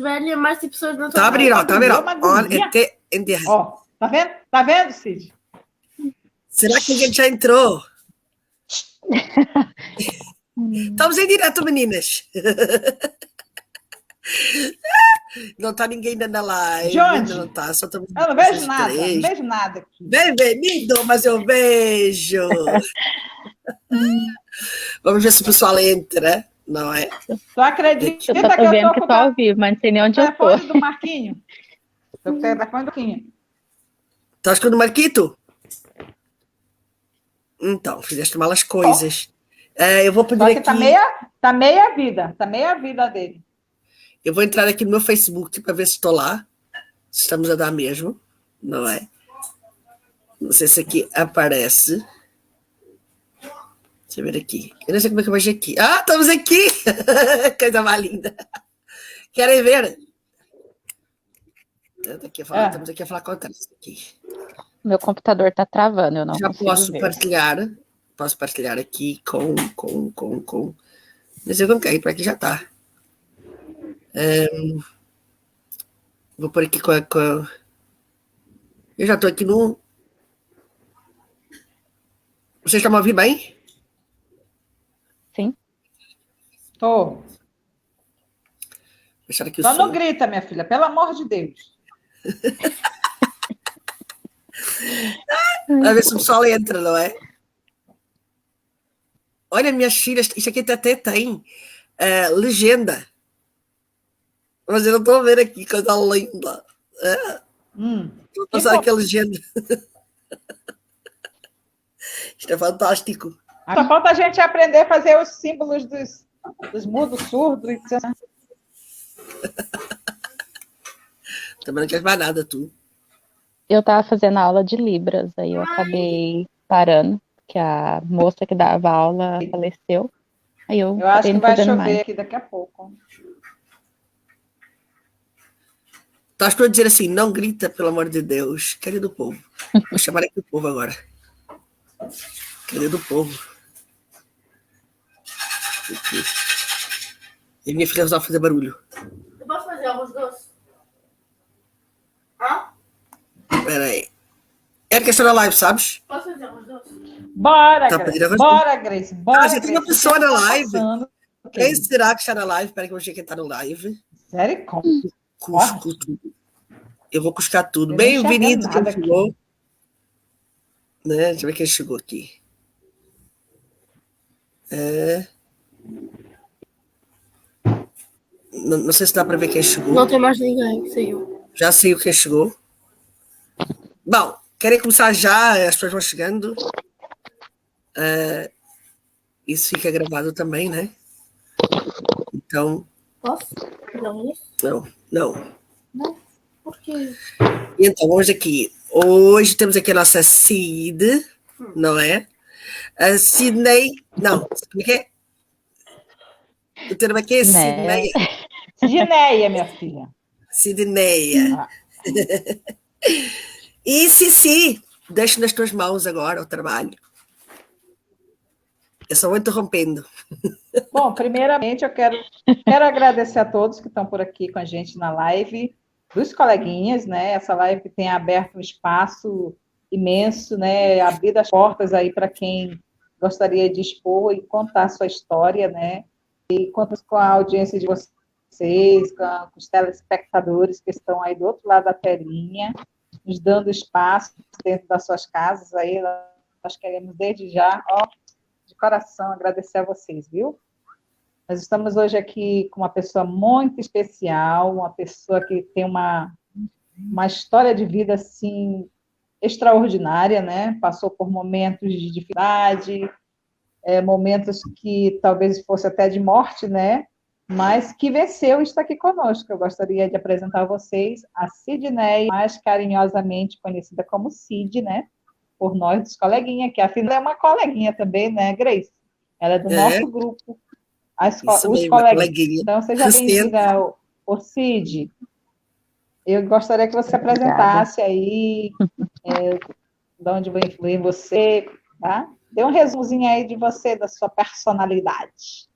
velhas, mais tem pessoas na tua Está a abrir, ó, está a ver, ó. Uma Olha, agonia. até enterra. Ó, tá vendo? Tá vendo, Cid? Será que a gente já entrou? Estamos em direto, meninas. Não está ninguém ainda na live. De onde? Não está, só estamos Eu não vejo nada, não vejo nada aqui. Bem-vindo, mas eu vejo. Vamos ver se o pessoal entra, não é? Tu acredita Eu tô vendo que tô ao vivo, mas não sei nem onde eu tô. telefone do Marquinho? Tô com o telefone do Marquinho. Estás com o Marquito? Então, fizeste mal as coisas. Eu vou pedir Só que aqui... tá meia vida dele. Eu vou entrar aqui no meu Facebook para ver se estou lá. Se estamos a dar mesmo, não é? Não sei se aqui aparece. Deixa eu ver aqui. Eu não sei como é que eu vejo aqui. Ah, estamos aqui! Coisa mais linda. Querem ver? Estamos aqui a falar com a aqui. Meu computador tá travando, eu não Já consigo posso ver. partilhar. Posso partilhar aqui com. Não sei com quem, para aqui já está. Vou pôr aqui com a... Eu já estou aqui no... Vocês estão me ouvindo bem? Sim. Tô. Deixar aqui o Só som. não grita, minha filha, pelo amor de Deus. Para ver se o pessoal entra, não é? Olha, minhas filhas, isso aqui até tem legenda. Mas eu não estou a ver aqui, coisa linda. Vou passar aqui a legenda. Isto é fantástico. Só falta a gente aprender a fazer os símbolos dos mudos, surdos. Também não queres mais nada, tu. Eu tava fazendo aula de Libras, aí eu acabei parando, porque a moça que dava aula faleceu. Aí eu acho que vai chover mais. aqui daqui a pouco. Estás para dizer assim, não grita, pelo amor de Deus. Querido povo. Vou chamar aqui o povo agora. Querido povo. Aqui. E minha filha resolve fazer barulho. Eu posso fazer arroz doce? Hã? Espera aí. É que estou na live, sabes? Posso fazer arroz doce? Bora, Tá Grace. pedindo Bora, Grace. Bora, já tem uma Grace. pessoa na live. Passando. Quem será que está na live? Espera que eu vou ver quem está no live. Sério? Como? Cusco tudo. Eu vou cuscar tudo. Eu não Bem-vindo enxergo quem nada chegou. Né? Deixa eu ver quem chegou aqui. Não sei se dá para ver quem chegou. Não tem mais ninguém, saiu. Já sei o que chegou. Bom, querem começar já? As pessoas vão chegando. Isso fica gravado também, né? Então... Posso? Não, isso? Não. Não? Por quê? Então, vamos aqui. Hoje temos aqui a nossa Cid, não é? A Sidney... Não, como é que é? O termo aqui é Sidney. Sidneia, minha filha. Sidneia. E Cici, deixo nas tuas mãos agora o trabalho. Eu só vou interrompendo. Bom, primeiramente eu quero agradecer a todos que estão por aqui com a gente na live, dos coleguinhas, né? Essa live tem aberto um espaço imenso, né? Abrir as portas aí para quem gostaria de expor e contar a sua história, né? E contamos com a audiência de vocês, com os telespectadores que estão aí do outro lado da telinha, nos dando espaço dentro das suas casas. Aí nós queremos desde já, de coração, agradecer a vocês, viu? Nós estamos hoje aqui com uma pessoa muito especial, uma pessoa que tem uma história de vida, assim, extraordinária, né? Passou por momentos de dificuldade, momentos que talvez fosse até de morte, né? Mas que venceu e está aqui conosco. Eu gostaria de apresentar a vocês a Sidney, mais carinhosamente conhecida como Cid, né? Por nós, dos coleguinhas, que afinal é uma coleguinha também, né, Grace? Ela é do nosso grupo. Os coleguinhas. Então, seja bem-vinda, Cid. Eu gostaria que você apresentasse aí de onde vai influir você, tá? Dê um resumozinho aí de você, da sua personalidade.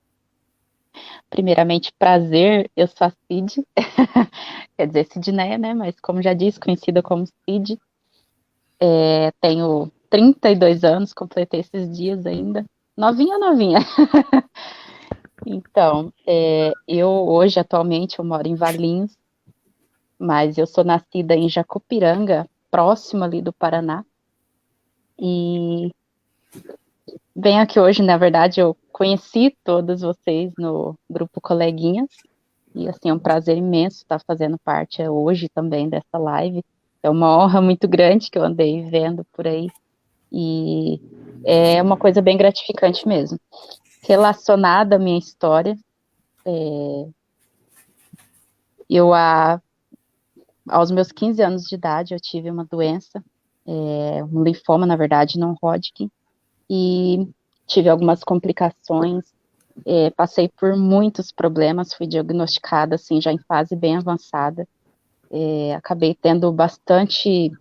Primeiramente, prazer, eu sou a Cid, quer dizer, Sidneia, né? Mas como já disse, conhecida como Cid. Tenho 32 anos, completei esses dias ainda. Novinha, novinha. Então, eu hoje, atualmente, eu moro em Valinhos, mas eu sou nascida em Jacupiranga, próximo ali do Paraná. E venho aqui hoje, na verdade, eu conheci todos vocês no grupo Coleguinhas. E, assim, é um prazer imenso estar fazendo parte hoje também dessa live. É uma honra muito grande que eu andei vendo por aí. E é uma coisa bem gratificante mesmo. Relacionada à minha história, aos meus 15 anos de idade, eu tive uma doença, um linfoma, na verdade, não Hodgkin, e tive algumas complicações, passei por muitos problemas, fui diagnosticada, assim, já em fase bem avançada, acabei tendo bastante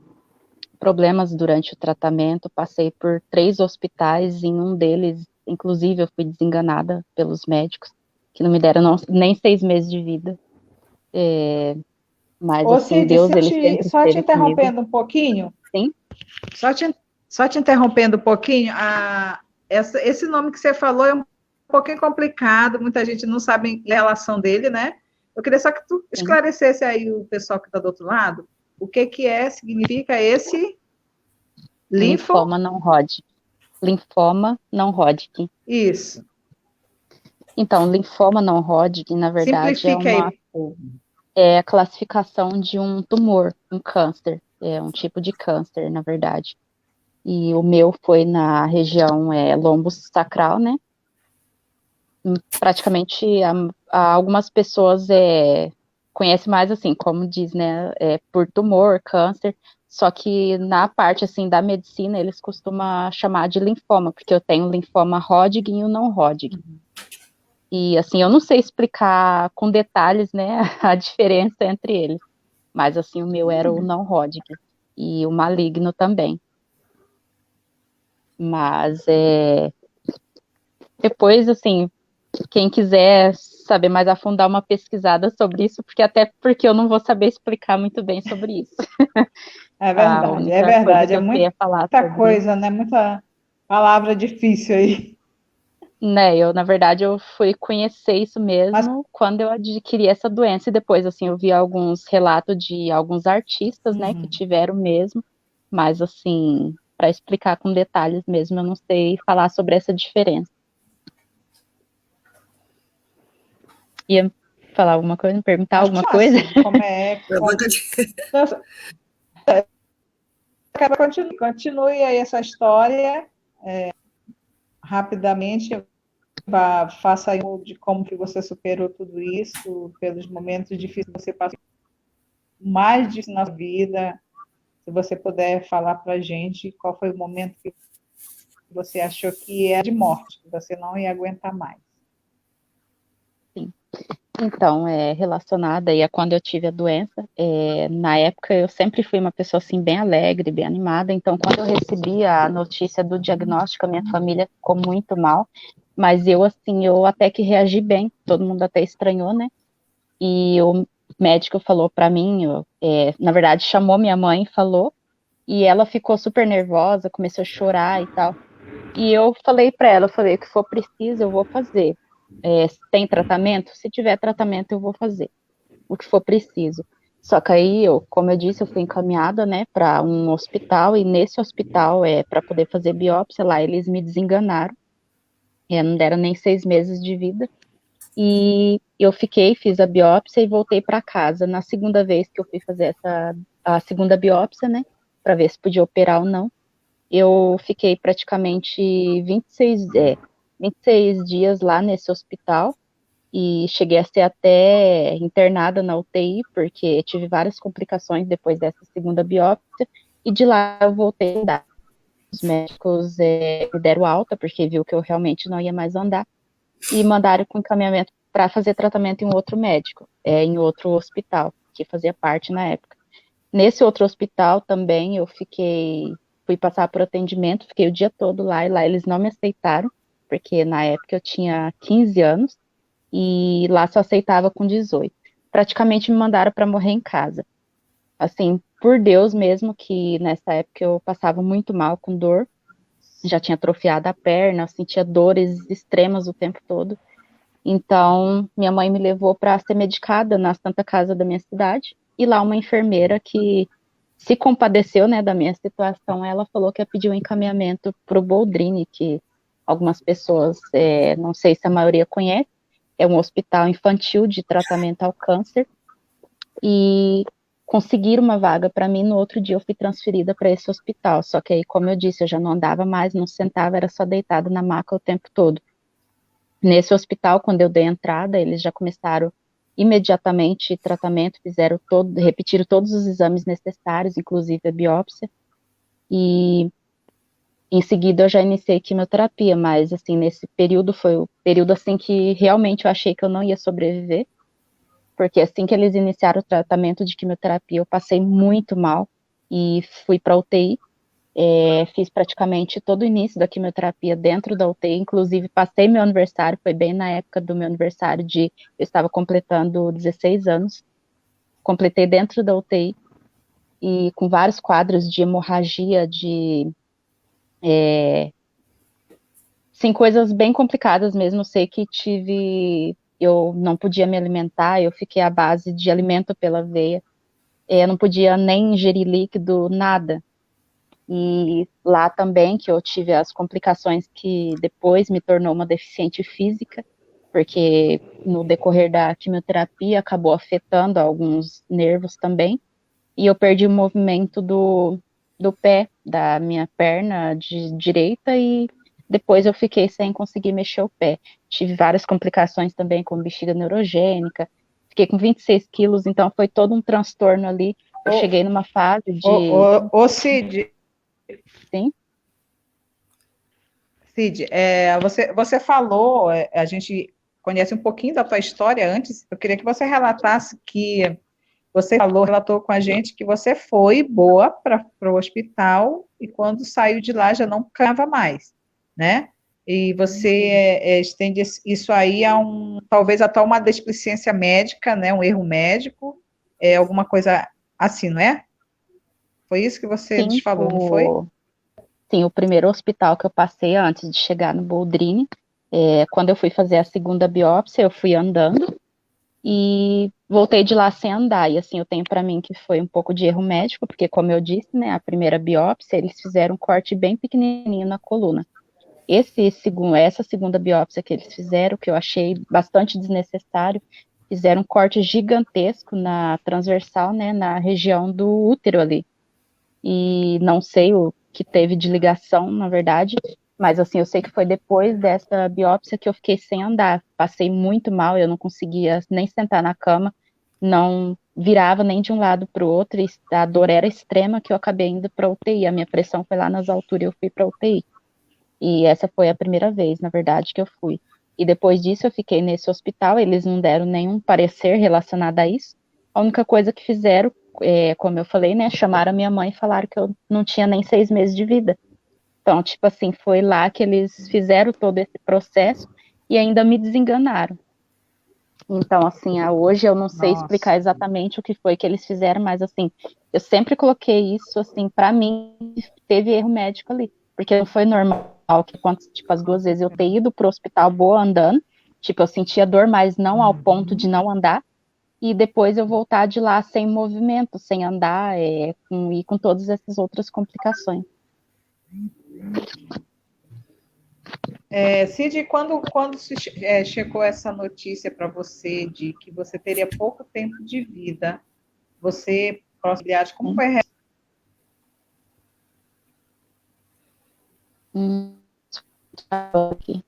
problemas durante o tratamento, passei por 3 hospitais, em um deles, inclusive, eu fui desenganada pelos médicos, que não me deram nem 6 meses de vida, mas, Ô, assim, Cid, Deus, ele sempre só te esteve comigo. interrompendo um pouquinho, Sim, só te interrompendo um pouquinho, esse nome que você falou é um pouquinho complicado, muita gente não sabe a relação dele, né? Eu queria só que tu esclarecesse aí o pessoal que está do outro lado, o que significa esse linfoma não Hodgkin. Linfoma não Hodgkin. Isso. Então, linfoma não Hodgkin, na verdade, Simplifica aí. É a classificação de um tumor, um câncer. É um tipo de câncer, na verdade. E o meu foi na região lombo sacral, né? Praticamente, algumas pessoas conhecem mais assim, como diz, né? Por tumor, câncer. Só que na parte, assim, da medicina, eles costumam chamar de linfoma, porque eu tenho linfoma Hodgkin e o não Hodgkin. E, assim, eu não sei explicar com detalhes, né, a diferença entre eles. Mas, assim, o meu era o não Hodgkin e o maligno também. Mas, depois, assim, quem quiser saber mais a fundo, dá uma pesquisada sobre isso, até porque eu não vou saber explicar muito bem sobre isso. É verdade, é muita coisa, né? Muita palavra difícil aí. Né, na verdade, eu fui conhecer isso mesmo quando eu adquiri essa doença, e depois, assim, eu vi alguns relatos de alguns artistas, né, que tiveram mesmo, mas, assim, para explicar com detalhes mesmo, eu não sei falar sobre essa diferença. Ia falar alguma coisa, perguntar alguma coisa? Como Continue aí essa história, rapidamente, faça aí de como que você superou tudo isso, pelos momentos difíceis que você passou, mais difícil na vida. Se você puder falar para a gente qual foi o momento que você achou que era de morte, que você não ia aguentar mais. Sim. Então, relacionada aí a quando eu tive a doença, na época eu sempre fui uma pessoa, assim, bem alegre, bem animada, então quando eu recebi a notícia do diagnóstico, a minha família ficou muito mal, mas eu, assim, eu até que reagi bem, todo mundo até estranhou, né, e o médico falou para mim, na verdade chamou minha mãe e falou, e ela ficou super nervosa, começou a chorar e tal, e eu falei para ela, o que for preciso eu vou fazer. Tem tratamento? Se tiver tratamento, eu vou fazer o que for preciso. Só que aí, como eu disse, eu fui encaminhada, né, para um hospital, e nesse hospital, para poder fazer biópsia lá, eles me desenganaram, não deram nem 6 meses de vida, e eu fiz a biópsia e voltei para casa. Na segunda vez que eu fui fazer a segunda biópsia, né, para ver se podia operar ou não, eu fiquei praticamente 26 dias lá nesse hospital, e cheguei a ser até internada na UTI, porque tive várias complicações depois dessa segunda biópsia, e de lá eu voltei a andar. Os médicos me deram alta, porque viu que eu realmente não ia mais andar, e mandaram com encaminhamento para fazer tratamento em um outro médico, em outro hospital, que fazia parte na época. Nesse outro hospital também eu fui passar por atendimento, fiquei o dia todo lá, e lá eles não me aceitaram, porque na época eu tinha 15 anos, e lá só aceitava com 18. Praticamente me mandaram para morrer em casa. Assim, por Deus mesmo, que nessa época eu passava muito mal com dor, já tinha atrofiado a perna, sentia dores extremas o tempo todo. Então, minha mãe me levou para ser medicada na Santa Casa da minha cidade, e lá uma enfermeira que se compadeceu, né, da minha situação, ela falou que ia pedir um encaminhamento para o Boldrini, que algumas pessoas, não sei se a maioria conhece, é um hospital infantil de tratamento ao câncer, e conseguiram uma vaga para mim. No outro dia eu fui transferida para esse hospital, só que aí, como eu disse, eu já não andava mais, não sentava, era só deitada na maca o tempo todo. Nesse hospital, quando eu dei a entrada, eles já começaram imediatamente tratamento, repetiram todos os exames necessários, inclusive a biópsia, e em seguida eu já iniciei quimioterapia, mas assim, nesse período foi o período assim que realmente eu achei que eu não ia sobreviver, porque assim que eles iniciaram o tratamento de quimioterapia, eu passei muito mal e fui para UTI. Fiz praticamente todo o início da quimioterapia dentro da UTI, inclusive passei meu aniversário, foi bem na época do meu aniversário, eu estava completando 16 anos, completei dentro da UTI, e com vários quadros de hemorragia, sim, coisas bem complicadas mesmo. Eu sei que eu não podia me alimentar, eu fiquei à base de alimento pela veia, eu não podia nem ingerir líquido, nada. E lá também que eu tive as complicações que depois me tornou uma deficiente física, porque no decorrer da quimioterapia acabou afetando alguns nervos também, e eu perdi o movimento do pé, da minha perna direita, e depois eu fiquei sem conseguir mexer o pé. Tive várias complicações também, com bexiga neurogênica, fiquei com 26 quilos, então foi todo um transtorno ali. Eu cheguei numa fase de... Ô Cid, Sim? Cid, você falou, a gente conhece um pouquinho da tua história antes, eu queria que você relatasse que você relatou com a gente que você foi boa para o hospital e quando saiu de lá já não caminhava mais, né? E você estende isso aí talvez até uma desplicência médica, né? Um erro médico, alguma coisa assim, não é? Foi isso que você nos falou, não foi? Sim, o primeiro hospital que eu passei antes de chegar no Boldrini, quando eu fui fazer a segunda biópsia, eu fui andando e voltei de lá sem andar. E assim, eu tenho para mim que foi um pouco de erro médico, porque como eu disse, né, a primeira biópsia, eles fizeram um corte bem pequenininho na coluna. Essa segunda biópsia que eles fizeram, que eu achei bastante desnecessário, fizeram um corte gigantesco na transversal, né, na região do útero ali. E não sei o que teve de ligação, na verdade, mas assim, eu sei que foi depois dessa biópsia que eu fiquei sem andar, passei muito mal, eu não conseguia nem sentar na cama, não virava nem de um lado para o outro, e a dor era extrema que eu acabei indo para UTI, a minha pressão foi lá nas alturas, eu fui para UTI, e essa foi a primeira vez, na verdade, que eu fui. E depois disso eu fiquei nesse hospital, eles não deram nenhum parecer relacionado a isso, a única coisa que fizeram, como eu falei, né, chamaram a minha mãe e falaram que eu não tinha nem 6 meses de vida. Então, tipo assim, foi lá que eles fizeram todo esse processo e ainda me desenganaram. Então, assim, hoje eu não sei explicar exatamente o que foi que eles fizeram, mas assim, eu sempre coloquei isso, assim, para mim, teve erro médico ali, porque não foi normal que, tipo, as 2 vezes eu ter ido pro hospital boa andando, tipo, eu sentia dor, mas não ao ponto de não andar, e depois eu voltar de lá sem movimento, sem andar, e com todas essas outras complicações. Cid, quando chegou essa notícia para você de que você teria pouco tempo de vida, você, possibilidade, como foi a Aqui.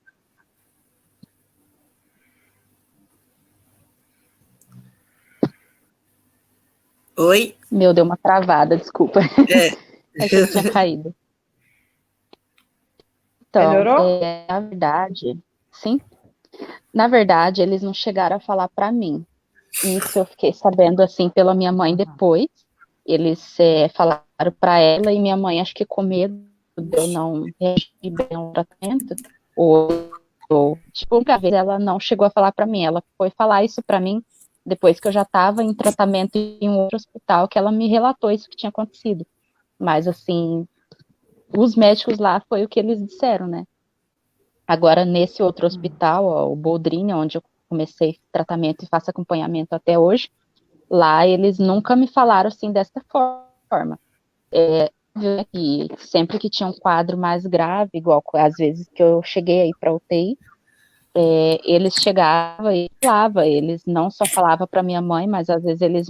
Oi? Meu, deu uma travada, desculpa. É que eu tinha caído. Então, Melhorou? na verdade, sim. Na verdade, eles não chegaram a falar para mim. Isso eu fiquei sabendo, assim, pela minha mãe depois. Eles falaram para ela e minha mãe, acho que com medo de eu não reagir bem ao tratamento, ou Tipo, uma vez ela não chegou a falar pra mim, ela foi falar isso pra mim depois que eu já estava em tratamento em um outro hospital, que ela me relatou isso que tinha acontecido. Mas, assim, os médicos lá foi o que eles disseram, né? Agora, nesse outro hospital, ó, o Boldrini, onde eu comecei tratamento e faço acompanhamento até hoje, lá eles nunca me falaram assim dessa forma. E sempre que tinha um quadro mais grave, igual às vezes que eu cheguei aí para UTI, eles chegavam e falavam, eles não só falavam para minha mãe, mas às vezes eles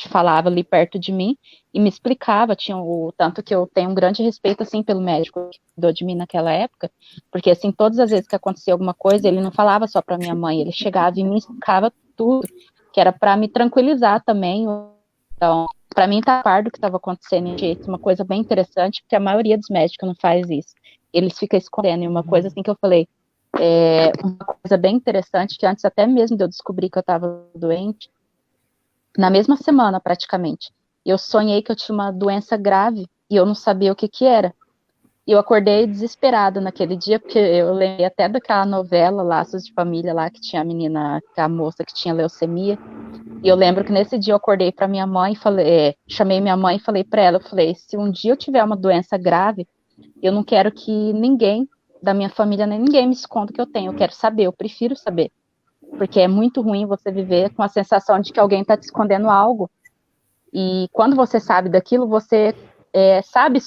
falavam ali perto de mim e me explicava, tinha o tanto que eu tenho um grande respeito assim pelo médico que cuidou de mim naquela época, porque assim, todas as vezes que acontecia alguma coisa, ele não falava só para minha mãe, ele chegava e me explicava tudo, que era para me tranquilizar também. Então, para mim tá par do que estava acontecendo, uma coisa bem interessante, porque a maioria dos médicos não faz isso. Eles ficam escondendo, e uma coisa assim que eu falei, uma coisa bem interessante, que antes até mesmo de eu descobrir que eu estava doente, na mesma semana praticamente, eu sonhei que eu tinha uma doença grave e eu não sabia o que que era. E eu acordei desesperada naquele dia, porque eu lembrei até daquela novela, Laços de Família, lá que tinha a menina, a moça que tinha leucemia. E eu lembro que nesse dia eu acordei para minha mãe, chamei minha mãe e falei para ela, se um dia eu tiver uma doença grave, eu não quero que ninguém da minha família, nem ninguém me esconda o que eu tenho, eu quero saber, eu prefiro saber, porque é muito ruim você viver com a sensação de que alguém está te escondendo algo, e quando você sabe daquilo, você sabe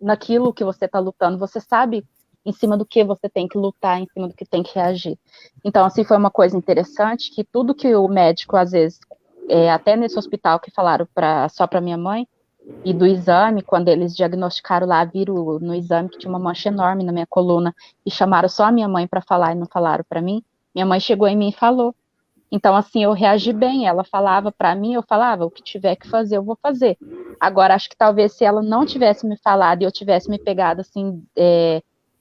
naquilo que você está lutando, você sabe em cima do que você tem que lutar, em cima do que tem que reagir. Então, assim, foi uma coisa interessante, que tudo que o médico, às vezes, até nesse hospital que falaram só para minha mãe, e do exame, quando eles diagnosticaram lá, viram no exame que tinha uma mancha enorme na minha coluna, e chamaram só a minha mãe para falar e não falaram para mim, minha mãe chegou em mim e falou. Então, assim, eu reagi bem, ela falava para mim, eu falava, o que tiver que fazer, eu vou fazer. Agora, acho que talvez se ela não tivesse me falado e eu tivesse me pegado, assim,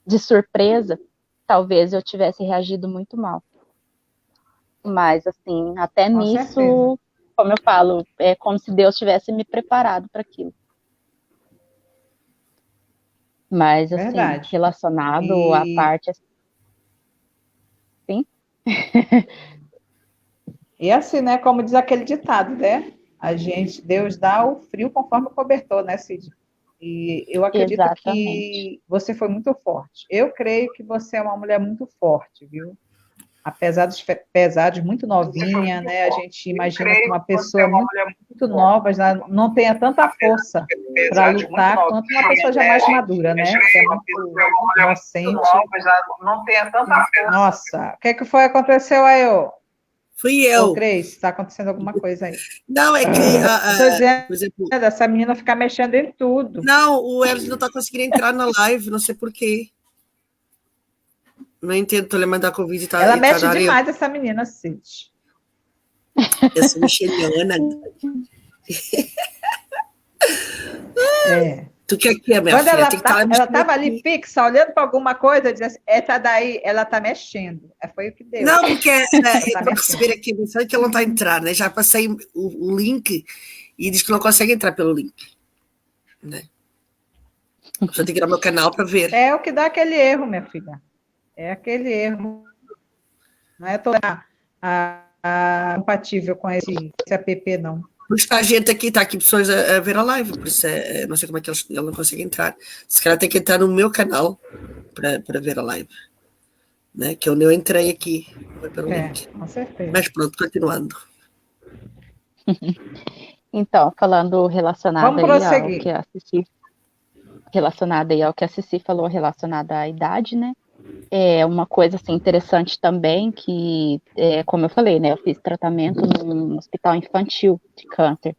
de surpresa, talvez eu tivesse reagido muito mal. Mas, assim, até Com nisso, certeza. como eu falo, é como se Deus tivesse me preparado para aquilo. Mas, assim, Verdade. relacionado à E, parte, assim, e assim, né, como diz aquele ditado, né? Deus dá o frio conforme o cobertor, né, Cid? E eu acredito exatamente. que você foi muito forte. Eu creio que você é uma mulher muito forte, viu? Apesar dos pesados, muito novinha, né? A gente imagina que uma pessoa muito nova já não tenha tanta força para lutar quanto uma pessoa já mais madura, né? Que é muito inocente. Nossa, o que foi que aconteceu aí, ô? Fui Ô, eu. Grace, está acontecendo alguma coisa aí? Não, é que, Estou dizendo, por exemplo, essa menina fica mexendo em tudo. não, o Elis não está conseguindo entrar na live, não sei por quê. Não entendo, estou lhe mandar convite e Ela tá mexe na área. demais, essa menina, Cid. Eu sou mexeriana. É. Tu quer que é, minha Quando filha? ela Tem que estar ela mexendo estava ali aqui. fixa, olhando para alguma coisa, eu disse assim, essa daí, ela está mexendo. Foi o que deu. Não, porque Ela eu tá estou a receber aqui a mensagem que ela não está a entrar, né? Já passei o link e diz que não consegue entrar pelo link. Né? Só tem que ir ao meu canal para ver. É o que dá aquele erro, minha filha. É aquele erro. Não é toda compatível com esse app, não. Por isso está a gente aqui, está aqui pessoas a ver a live, por isso não sei como é que ela não consegue entrar. Se calhar tem que entrar no meu canal para ver a live. Né? Que eu entrei aqui. Foi pelo link. Com certeza. Mas pronto, continuando. Então, falando Vamos prosseguir. Relacionado aí ao que a Cici falou, relacionado à idade, né? É uma coisa assim, interessante também, que, como eu falei, né? Eu fiz tratamento num hospital infantil de câncer.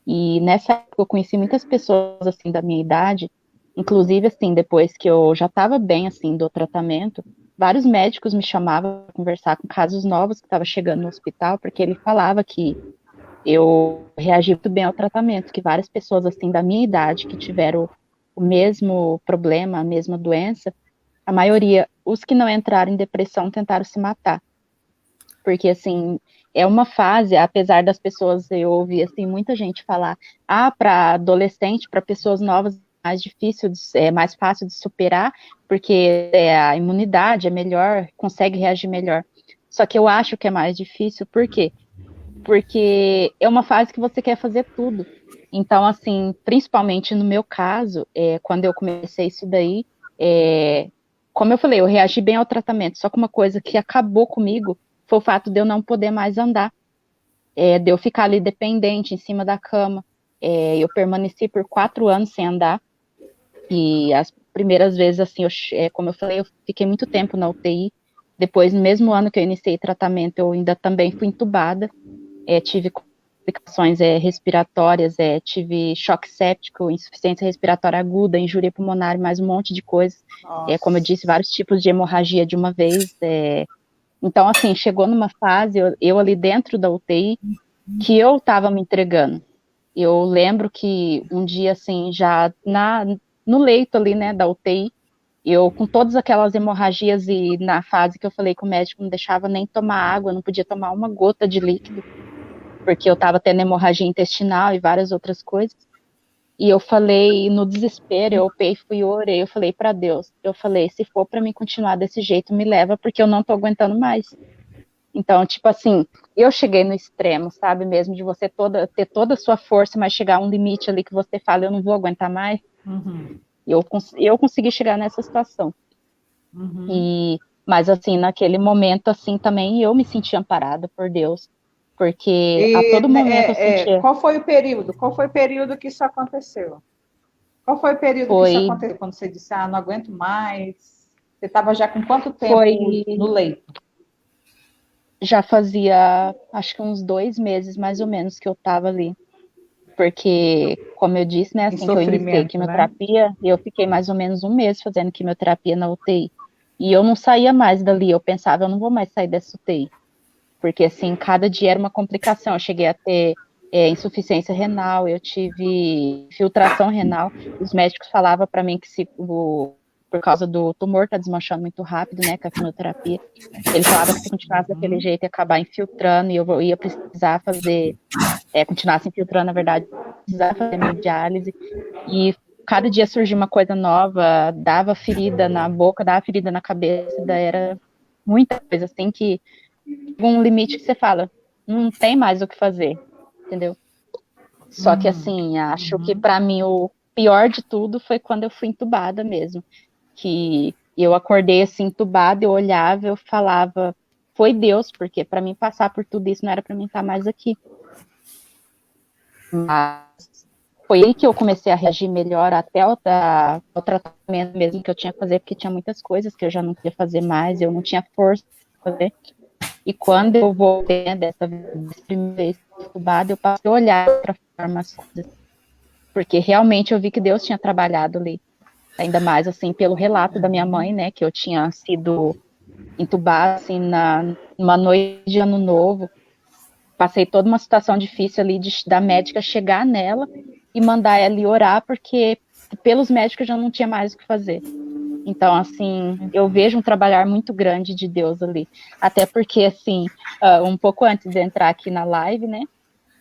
E nessa época eu conheci muitas pessoas assim da minha idade, inclusive assim, depois que eu já estava bem assim do tratamento, vários médicos me chamavam para conversar com casos novos que estavam chegando no hospital, porque ele falava que eu reagi muito bem ao tratamento, que várias pessoas assim da minha idade que tiveram o mesmo problema, a mesma doença, a maioria, os que não entraram em depressão, tentaram se matar. Porque, assim, é uma fase, apesar das pessoas, eu ouvi, assim, muita gente falar, para adolescente, para pessoas novas, mais difícil, é mais fácil de superar, porque a imunidade é melhor, consegue reagir melhor. Só que eu acho que é mais difícil, por quê? Porque é uma fase que você quer fazer tudo. Então, assim, principalmente no meu caso, quando eu comecei isso daí, como eu falei, eu reagi bem ao tratamento, só que uma coisa que acabou comigo foi o fato de eu não poder mais andar, de eu ficar ali dependente em cima da cama. Eu permaneci por 4 anos sem andar, e as primeiras vezes, assim, como eu falei, eu fiquei muito tempo na UTI. Depois, no mesmo ano que eu iniciei tratamento, eu ainda também fui entubada, tive complicações respiratórias, tive choque séptico, insuficiência respiratória aguda, injúria pulmonar, mais um monte de coisas. Como eu disse, vários tipos de hemorragia de uma vez. Então, assim, chegou numa fase, eu ali dentro da UTI, que eu estava me entregando. Eu lembro que um dia, assim, já no leito ali, né, da UTI, eu com todas aquelas hemorragias e na fase que eu falei que o médico não deixava nem tomar água, não podia tomar uma gota de líquido, porque eu estava tendo hemorragia intestinal e várias outras coisas. E eu falei, no desespero, eu orei, eu falei para Deus, eu falei, se for para mim continuar desse jeito, me leva, porque eu não tô aguentando mais. Então, tipo assim, eu cheguei no extremo, sabe, mesmo de você ter toda a sua força, mas chegar a um limite ali que você fala, eu não vou aguentar mais. Uhum. Eu consegui chegar nessa situação. Uhum. Mas, assim, naquele momento, assim, também eu me senti amparada por Deus, porque a todo momento eu sentia... Qual foi o período? Qual foi o período que isso aconteceu? Qual foi o período que isso aconteceu? Quando você disse, não aguento mais? Você estava já com quanto tempo no leito? Já fazia, acho que uns 2 meses, mais ou menos, que eu estava ali. Porque, como eu disse, né, assim que eu iniciei quimioterapia, né? Eu fiquei mais ou menos 1 mês fazendo quimioterapia na UTI. E eu não saía mais dali, eu pensava, eu não vou mais sair dessa UTI. Porque, assim, cada dia era uma complicação. Eu cheguei a ter insuficiência renal, eu tive filtração renal. Os médicos falavam para mim que por causa do tumor tá desmanchando muito rápido, né, com a quimioterapia. Ele falava que se continuasse daquele jeito ia acabar infiltrando e eu ia precisar fazer, continuasse infiltrando, na verdade, precisar fazer hemodiálise. E cada dia surgia uma coisa nova, dava ferida na boca, dava ferida na cabeça, era muita coisa, assim, que um limite que você fala, não tem mais o que fazer, entendeu? Só que, assim, acho que para mim o pior de tudo foi quando eu fui entubada mesmo, que eu acordei assim entubada, eu olhava, eu falava, foi Deus, porque para mim passar por tudo isso não era para mim estar mais aqui. Mas foi aí que eu comecei a reagir melhor até o tratamento mesmo que eu tinha que fazer, porque tinha muitas coisas que eu já não queria fazer mais, eu não tinha força para fazer. E quando eu voltei, né, dessa primeira vez entubada, eu passei a olhar para forma as coisas, porque realmente eu vi que Deus tinha trabalhado ali. Ainda mais, assim, pelo relato da minha mãe, né, que eu tinha sido entubada, assim, numa noite de ano novo. Passei toda uma situação difícil ali da médica chegar nela e mandar ela ir orar, porque pelos médicos eu já não tinha mais o que fazer. Então, assim, eu vejo um trabalhar muito grande de Deus ali. Até porque, assim, um pouco antes de entrar aqui na live, né,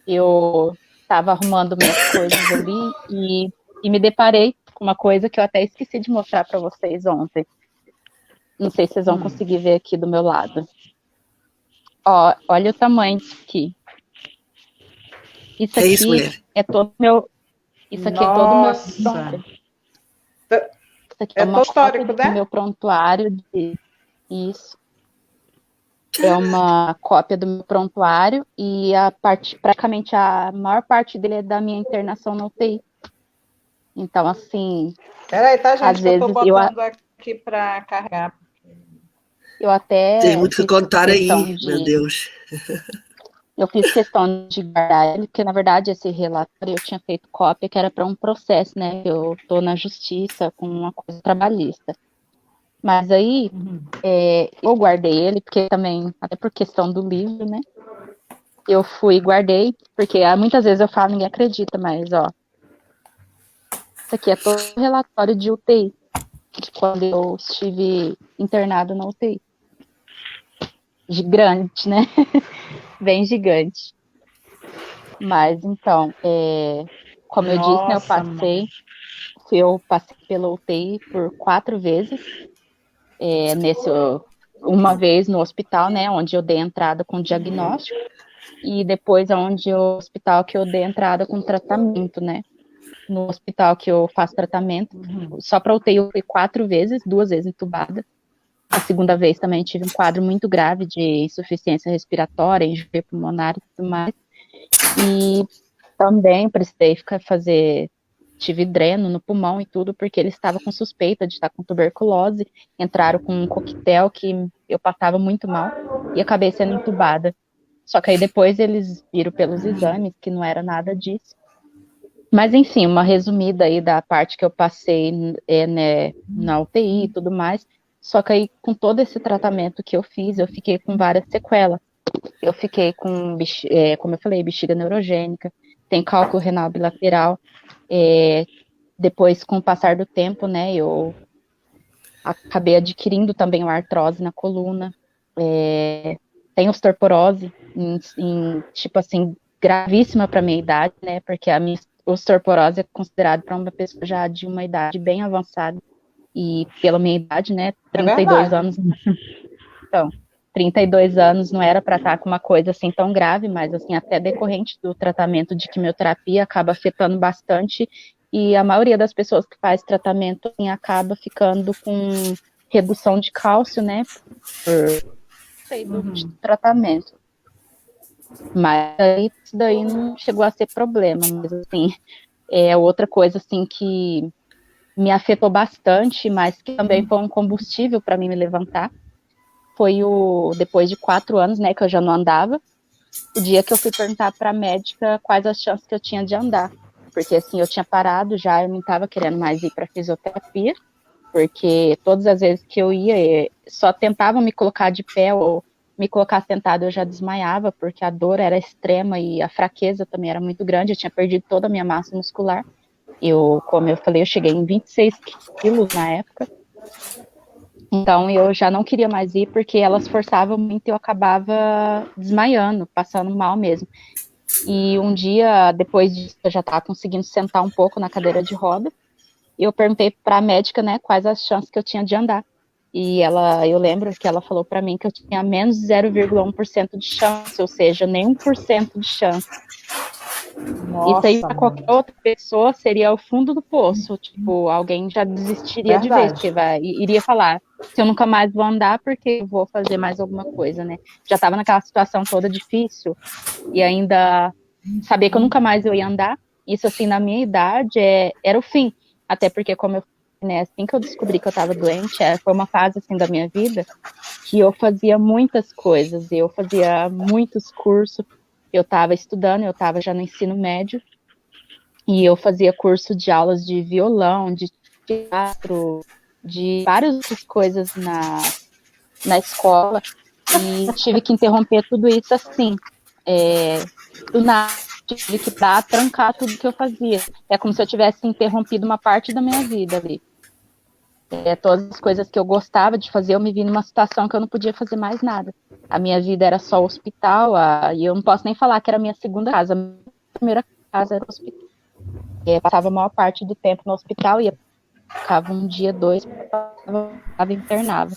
eu estava arrumando minhas coisas ali e me deparei com uma coisa que eu até esqueci de mostrar para vocês ontem. Não sei se vocês vão conseguir ver aqui do meu lado. Ó, olha o tamanho disso aqui. Isso aqui isso, mulher? é todo meu... Isso aqui é todo o meu histórico. Isso aqui é uma cópia do meu prontuário. Isso. É uma cópia do meu prontuário e praticamente a maior parte dele é da minha internação na UTI. Então, assim... Peraí, tá, gente? Às vezes eu tô botando aqui para carregar. Eu até... Tem muito que contar aí, meu Deus. Eu fiz questão de guardar ele, porque, na verdade, esse relatório eu tinha feito cópia, que era para um processo, né? Eu tô na justiça com uma coisa trabalhista. Mas aí, eu guardei ele, porque também, até por questão do livro, né? Eu fui e guardei, porque muitas vezes eu falo, ninguém acredita, mas, ó, isso aqui é todo o relatório de UTI, de quando eu estive internado na UTI. Gigante, né? Bem gigante. Mas, então, como eu disse, né, eu passei eu passei pela UTI por 4 vezes, uma vez no hospital, né, onde eu dei entrada com diagnóstico, e depois o hospital que eu dei entrada com tratamento, né. No hospital que eu faço tratamento, só para UTI eu fui 4 vezes, 2 vezes entubada. A segunda vez também tive um quadro muito grave de insuficiência respiratória, enjoo pulmonar e tudo mais. E também precisei tive dreno no pulmão e tudo, porque ele estava com suspeita de estar com tuberculose. Entraram com um coquetel que eu passava muito mal e acabei sendo entubada. Só que aí depois eles viram pelos exames que não era nada disso. Mas, enfim, uma resumida aí da parte que eu passei né, na UTI e tudo mais. Só que aí, com todo esse tratamento que eu fiz, eu fiquei com várias sequelas. Eu fiquei com, como eu falei, bexiga neurogênica, tem cálculo renal bilateral. Depois, com o passar do tempo, né, eu acabei adquirindo também uma artrose na coluna. Tenho osteoporose, tipo assim, gravíssima para minha idade, né, porque a minha osteoporose é considerada para uma pessoa já de uma idade bem avançada. E pela minha idade, né, 32 anos. Então, 32 anos não era para estar com uma coisa assim tão grave, mas assim, até decorrente do tratamento de quimioterapia acaba afetando bastante, e a maioria das pessoas que faz tratamento assim, acaba ficando com redução de cálcio, né, de tratamento. Mas isso daí não chegou a ser problema, mas assim, outra coisa assim que me afetou bastante, mas que também foi um combustível para mim me levantar, foi depois de 4 anos, né, que eu já não andava, o dia que eu fui perguntar para a médica quais as chances que eu tinha de andar, porque assim, eu tinha parado já, eu não estava querendo mais ir para fisioterapia, porque todas as vezes que eu ia, só tentavam me colocar de pé ou me colocar sentada, eu já desmaiava, porque a dor era extrema e a fraqueza também era muito grande, eu tinha perdido toda a minha massa muscular. Como eu falei, eu cheguei em 26 quilos na época. Então, eu já não queria mais ir, porque elas forçavam muito e eu acabava desmaiando, passando mal mesmo. E um dia, depois disso, eu já estava conseguindo sentar um pouco na cadeira de roda. E eu perguntei para a médica, né, quais as chances que eu tinha de andar. E eu lembro que ela falou para mim que eu tinha menos 0,1% de chance, ou seja, nem 1% de chance. Nossa, isso aí para qualquer outra pessoa seria o fundo do poço, tipo, alguém já desistiria de vez, porque iria falar, se eu nunca mais vou andar, porque eu vou fazer mais alguma coisa, né? Já estava naquela situação toda difícil, e ainda saber que eu nunca mais eu ia andar, isso assim, na minha idade, era o fim, até porque como eu, né, assim que eu descobri que eu estava doente, foi uma fase assim da minha vida, que eu fazia muitas coisas, eu fazia muitos cursos, eu estava estudando, eu estava já no ensino médio, e eu fazia curso de aulas de violão, de teatro, de várias outras coisas na escola, e tive que interromper tudo isso assim, do nada, tive que trancar tudo que eu fazia. É como se eu tivesse interrompido uma parte da minha vida ali. Todas as coisas que eu gostava de fazer, eu me vi numa situação que eu não podia fazer mais nada. A minha vida era só hospital, e eu não posso nem falar que era a minha segunda casa. A minha primeira casa era o hospital. Eu passava a maior parte do tempo no hospital, e ficava um dia, 2, internava.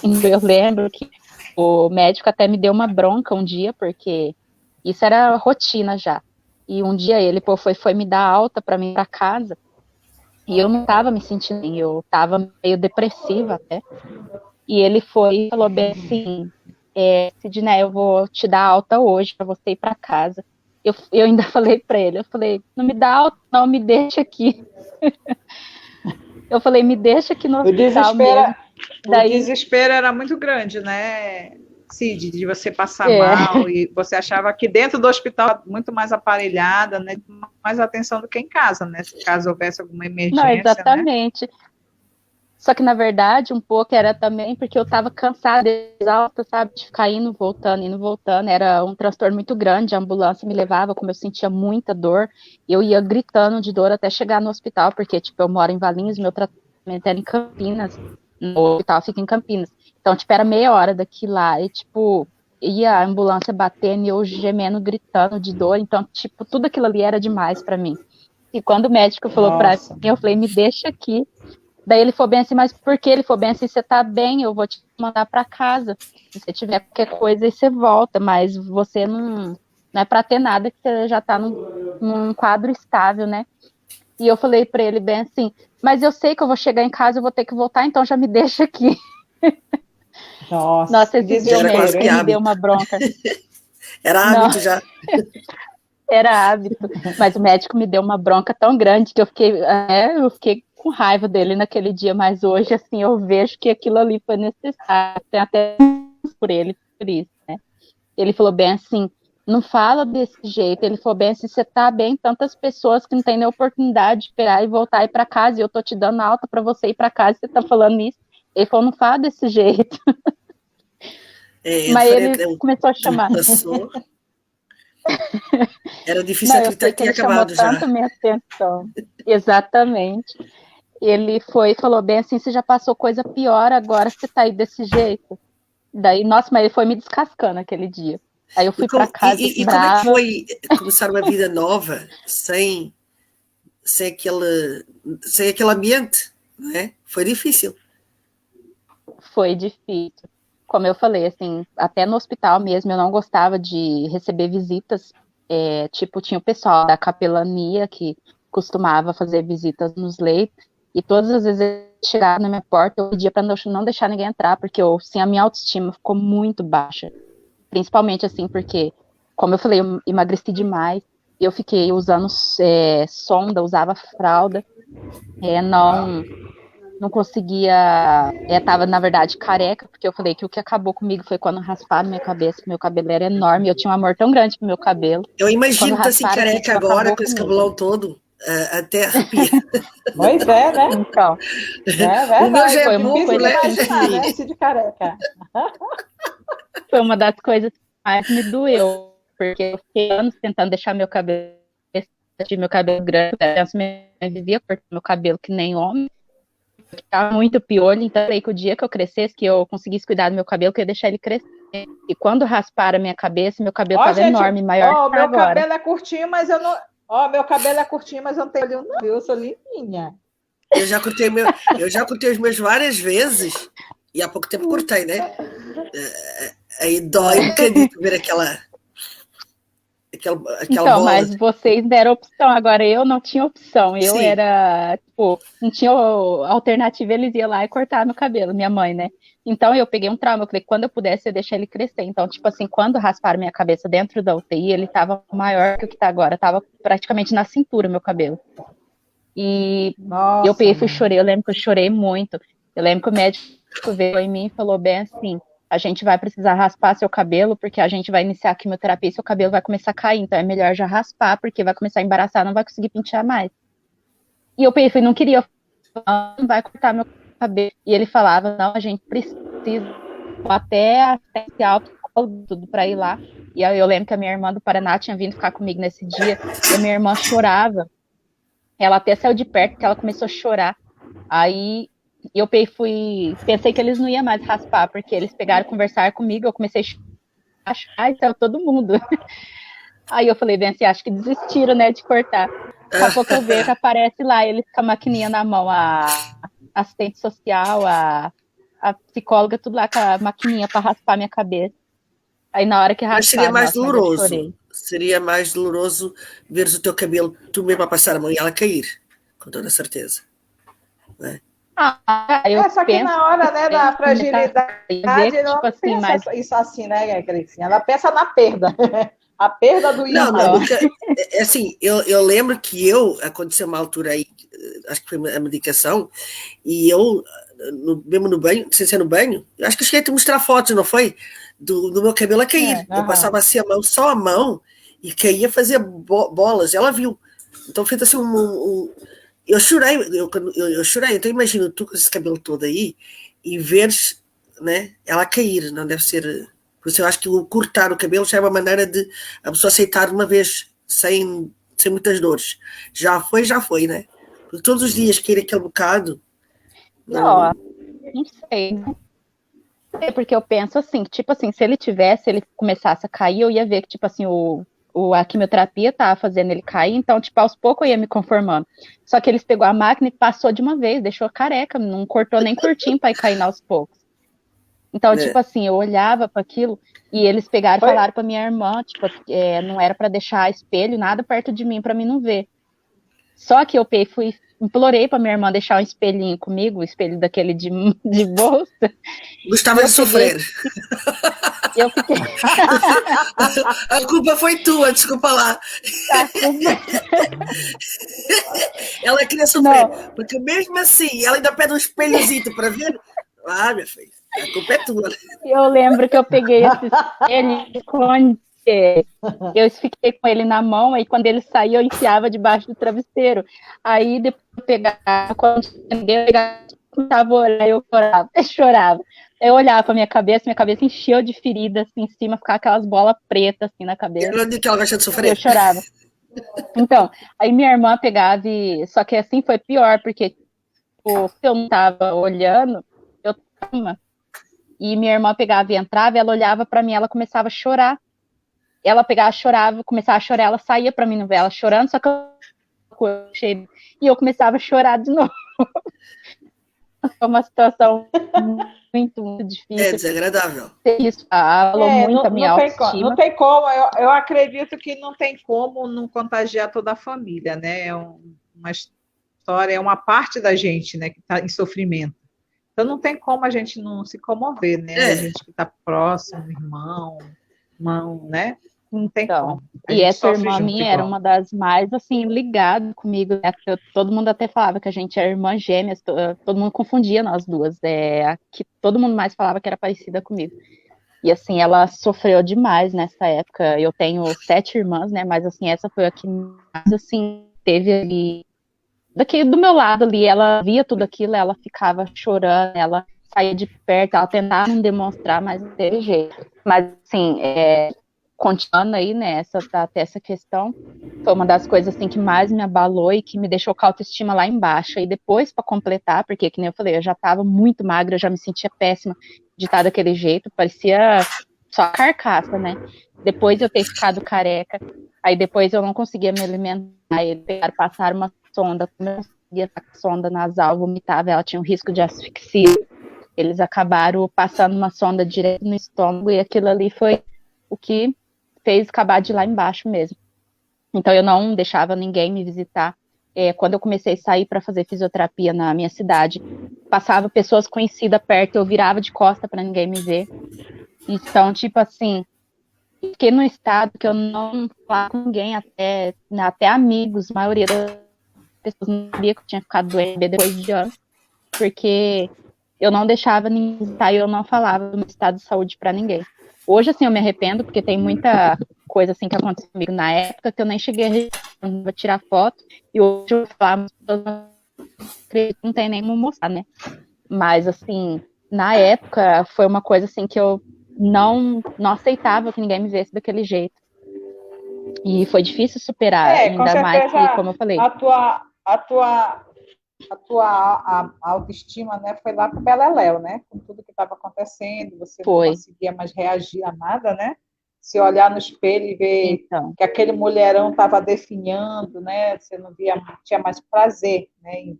E eu lembro que o médico até me deu uma bronca um dia, porque isso era rotina já. E um dia ele foi me dar alta para mim ir para casa, e eu não estava me sentindo bem, eu estava meio depressiva até. E ele foi e falou bem assim, Sidney, eu vou te dar alta hoje para você ir para casa. Eu ainda falei para ele, eu falei, não me dá alta, não, me deixa aqui. Eu falei, me deixa aqui no hospital mesmo. O desespero era muito grande, né, Cid, de você passar mal, e você achava que dentro do hospital muito mais aparelhada, né, mais atenção do que em casa, né, se caso houvesse alguma emergência. Não, exatamente. Né? Só que, na verdade, um pouco era também porque eu estava cansada, exausta, sabe, de ficar indo, voltando, era um transtorno muito grande, a ambulância me levava, como eu sentia muita dor, eu ia gritando de dor até chegar no hospital, porque, tipo, eu moro em Valinhos, meu tratamento era em Campinas, o hospital fica em Campinas, então, tipo, era meia hora daqui lá, e, tipo, ia a ambulância batendo e eu gemendo, gritando de dor, então, tipo, tudo aquilo ali era demais para mim. E quando o médico falou pra Nossa. mim, eu falei, me deixa aqui. Daí ele falou bem assim, mas por que? Ele falou bem assim, você tá bem, eu vou te mandar pra casa. Se você tiver qualquer coisa, aí você volta, mas você não é pra ter nada, que você já tá num quadro estável, né? E eu falei pra ele bem assim, mas eu sei que eu vou chegar em casa, eu vou ter que voltar, então já me deixa aqui. Nossa, Nossa, que esse dia o Era quase desespero, que médico hein? me deu hábito. uma bronca. Era Não, hábito já. era hábito. Mas o médico me deu uma bronca tão grande que eu fiquei com raiva dele naquele dia, mas hoje, assim, eu vejo que aquilo ali foi necessário. Tem até por ele, por isso, né? Ele falou bem assim, não fala desse jeito. Ele falou bem assim, você tá bem, tantas pessoas que não têm nem oportunidade de esperar e voltar e ir para casa, e eu tô te dando alta para você ir para casa, e você tá falando isso. Ele falou, não fala desse jeito. É Mas diferente, ele né? O começou a que me chamar. passou. Era difícil Não, eu sei acreditar que que tinha ele chamou acabado tanto já. minha atenção. Exatamente. Ele foi e falou bem assim, você já passou coisa pior, agora você tá aí desse jeito. Daí, nossa, mas ele foi me descascando aquele dia. Aí eu E fui para como, casa e como é que brava. foi começar uma vida nova sem aquele ambiente? Não é? Foi difícil. Foi difícil. Como eu falei, assim, até no hospital mesmo eu não gostava de receber visitas. Tipo, tinha o pessoal da capelania que costumava fazer visitas nos leitos, e todas as vezes eles chegavam na minha porta, eu pedia para não deixar ninguém entrar, porque assim, a minha autoestima ficou muito baixa. Principalmente assim, porque, como eu falei, eu emagreci demais, eu fiquei usando sonda, usava fralda, não conseguia, tava na verdade careca, porque eu falei que o que acabou comigo foi quando rasparam minha cabeça, meu cabelo era enorme, eu tinha um amor tão grande pro meu cabelo, Eu quando imagino-te assim rasparam, careca isso agora, acabou com esse comigo. cabelão todo, até arrepia. Pois é, né? Então, É O meu já verdade. é foi uma Difícil pouco, de coisa né? assim imaginar, que, né? Cid careca. foi uma das coisas que mais me doeu, porque eu fiquei anos tentando deixar meu cabelo grande, eu vivia cortando meu cabelo que nem homem, tava muito piolho, então eu falei que o dia que eu crescesse, que eu conseguisse cuidar do meu cabelo, que eu ia deixar ele crescer. E quando rasparam a minha cabeça, meu cabelo Ó, tava gente, enorme, maior ó, que tá meu agora. cabelo é curtinho, mas eu não. Ó, meu cabelo é curtinho, mas eu não tenho olho, não, viu? Eu sou limpinha. Eu já cortei os meus várias vezes e há pouco tempo cortei, né? Aí dói um bocadinho ver aquela Então, bola. mas vocês deram opção, agora eu não tinha opção. Eu Sim, era, tipo, não tinha alternativa, eles iam lá e cortar meu cabelo, minha mãe, né? Então eu peguei um trauma, eu falei, quando eu pudesse, eu ia deixar ele crescer. Então, tipo assim, quando rasparam minha cabeça dentro da UTI, ele tava maior que o que tá agora, tava praticamente na cintura meu cabelo. E eu Nossa, peguei e fui mãe. chorei, eu lembro que eu chorei muito. Eu lembro que o médico veio em mim e falou bem assim, a gente vai precisar raspar seu cabelo, porque a gente vai iniciar a quimioterapia e seu cabelo vai começar a cair, então é melhor já raspar, porque vai começar a embaraçar, não vai conseguir pentear mais. E eu pensei, não queria, não vai cortar meu cabelo. E ele falava, não, a gente precisa até esse alto tudo para ir lá. E aí eu lembro que a minha irmã do Paraná tinha vindo ficar comigo nesse dia, e a minha irmã chorava. Ela até saiu de perto, porque ela começou a chorar. Aí eu pensei que eles não iam mais raspar, porque eles pegaram conversar comigo, eu comecei a chorar e saiu todo mundo. Aí eu falei bem assim, acho que desistiram, né, de cortar. Daqui a pouco eu vejo, aparece lá, eles com a maquininha na mão, a assistente social, a psicóloga, tudo lá com a maquininha para raspar minha cabeça. Aí na hora que mas seria rasparam, mais nossa, mas eu doloroso. chorei. Seria mais doloroso veres o teu cabelo, tu mesmo a passar a mão e ela cair, com toda certeza. Não é? Eu Só que penso na hora, né, da fragilidade, ver que, ela tipo não assim, pensa mas isso assim, né, Cristina? Ela pensa na perda. A perda do Não, ímã. não, assim, eu lembro que aconteceu uma altura aí, acho que foi a medicação, e eu, mesmo no banho, sem ser no banho, eu acho que eu cheguei a te mostrar fotos, não foi? Do meu cabelo a cair. Eu passava assim a mão, só a mão, e caía, fazia bolas, ela viu. Então fez assim eu chorei, eu chorei, então imagino tu com esse cabelo todo aí, e veres, né, ela cair, não deve ser. Por isso eu acho que o cortar o cabelo já é uma maneira de a pessoa aceitar de uma vez, sem muitas dores. Já foi, né? Porque todos os dias cair aquele bocado. não, não sei, né? É porque eu penso assim, tipo assim, se ele começasse a cair, eu ia ver que, tipo assim, a quimioterapia tava fazendo ele cair, então, tipo, aos poucos eu ia me conformando. Só que eles pegou a máquina e passou de uma vez, deixou careca, não cortou nem curtinho pra ir caindo aos poucos. Então, tipo assim, eu olhava para aquilo e eles pegaram e falaram pra minha irmã, tipo, não era para deixar espelho, nada perto de mim para mim não ver. Só que eu implorei pra minha irmã deixar um espelhinho comigo, um espelho daquele de bolsa. Gostava de sofrer. Eu fiquei. A culpa foi tua, desculpa lá. Ela queria sofrer, porque mesmo assim, ela ainda pede um espelhozito para ver. Ah, minha filha, a culpa é tua. Eu lembro que eu peguei esse espelho e escondi. Eu fiquei com ele na mão, aí quando ele saía, eu enfiava debaixo do travesseiro. Aí depois eu pegava, quando eu começava a olhar, eu chorava. Eu olhava pra minha cabeça encheu de ferida assim em cima, ficava aquelas bolas pretas assim na cabeça. Ela disse que ela gosta de sofrer. Eu chorava. Então, aí minha irmã pegava Só que assim foi pior, porque tipo, se eu não tava olhando, eu tava. E minha irmã pegava e entrava, ela olhava pra mim, ela começava a chorar. Ela pegava, chorava, começava a chorar, ela saía pra mim não ver ela chorando, só que eu começava a chorar de novo. Foi uma situação muito, muito difícil. É desagradável. Isso falou muito a minha autoestima. Não tem como, eu acredito que não tem como não contagiar toda a família, né? É uma história, é uma parte da gente, né, que está em sofrimento. Então não tem como a gente não se comover, né? A gente que está próximo, irmão, né? Não tem como. E essa irmã minha era uma das mais, assim, ligadas comigo, né? Todo mundo até falava que a gente era irmã gêmeas, todo mundo confundia nós duas, que todo mundo mais falava que era parecida comigo. E, assim, ela sofreu demais nessa época. Eu tenho 7 irmãs, né? Mas, assim, essa foi a que mais, assim, teve ali... do meu lado ali, ela via tudo aquilo, ela ficava chorando, ela saía de perto, ela tentava não demonstrar, mas não teve jeito. Mas, assim, continuando aí, né, até essa questão, foi uma das coisas, assim, que mais me abalou e que me deixou com a autoestima lá embaixo. E depois, para completar, porque, que nem eu falei, eu já estava muito magra, eu já me sentia péssima de estar daquele jeito, parecia só carcaça, né? Depois eu ter ficado careca, aí depois eu não conseguia me alimentar, eles passaram uma sonda, como eu conseguia a sonda nasal, vomitava, ela tinha um risco de asfixia. Eles acabaram passando uma sonda direto no estômago e aquilo ali foi o que fez acabar de lá embaixo mesmo. Então eu não deixava ninguém me visitar. Quando eu comecei a sair para fazer fisioterapia na minha cidade, passava pessoas conhecidas perto, eu virava de costa para ninguém me ver. Então, tipo assim, fiquei num estado que eu não falava com ninguém, até amigos, a maioria das pessoas não sabia que eu tinha ficado doente depois de anos, porque eu não deixava ninguém visitar e eu não falava do meu estado de saúde para ninguém. Hoje, assim, eu me arrependo, porque tem muita coisa, assim, que aconteceu comigo na época, que eu nem cheguei a tirar foto, e hoje eu falo, não tem nem como mostrar, né? Mas, assim, na época, foi uma coisa, assim, que eu não aceitava que ninguém me visse daquele jeito. E foi difícil superar, ainda mais que, como eu falei... A tua autoestima, né, foi lá pro beleléu, né? Com tudo que estava acontecendo, você não conseguia mais reagir a nada, né? Se olhar no espelho e ver que aquele mulherão estava definhando, né? Você não tinha mais prazer, né, em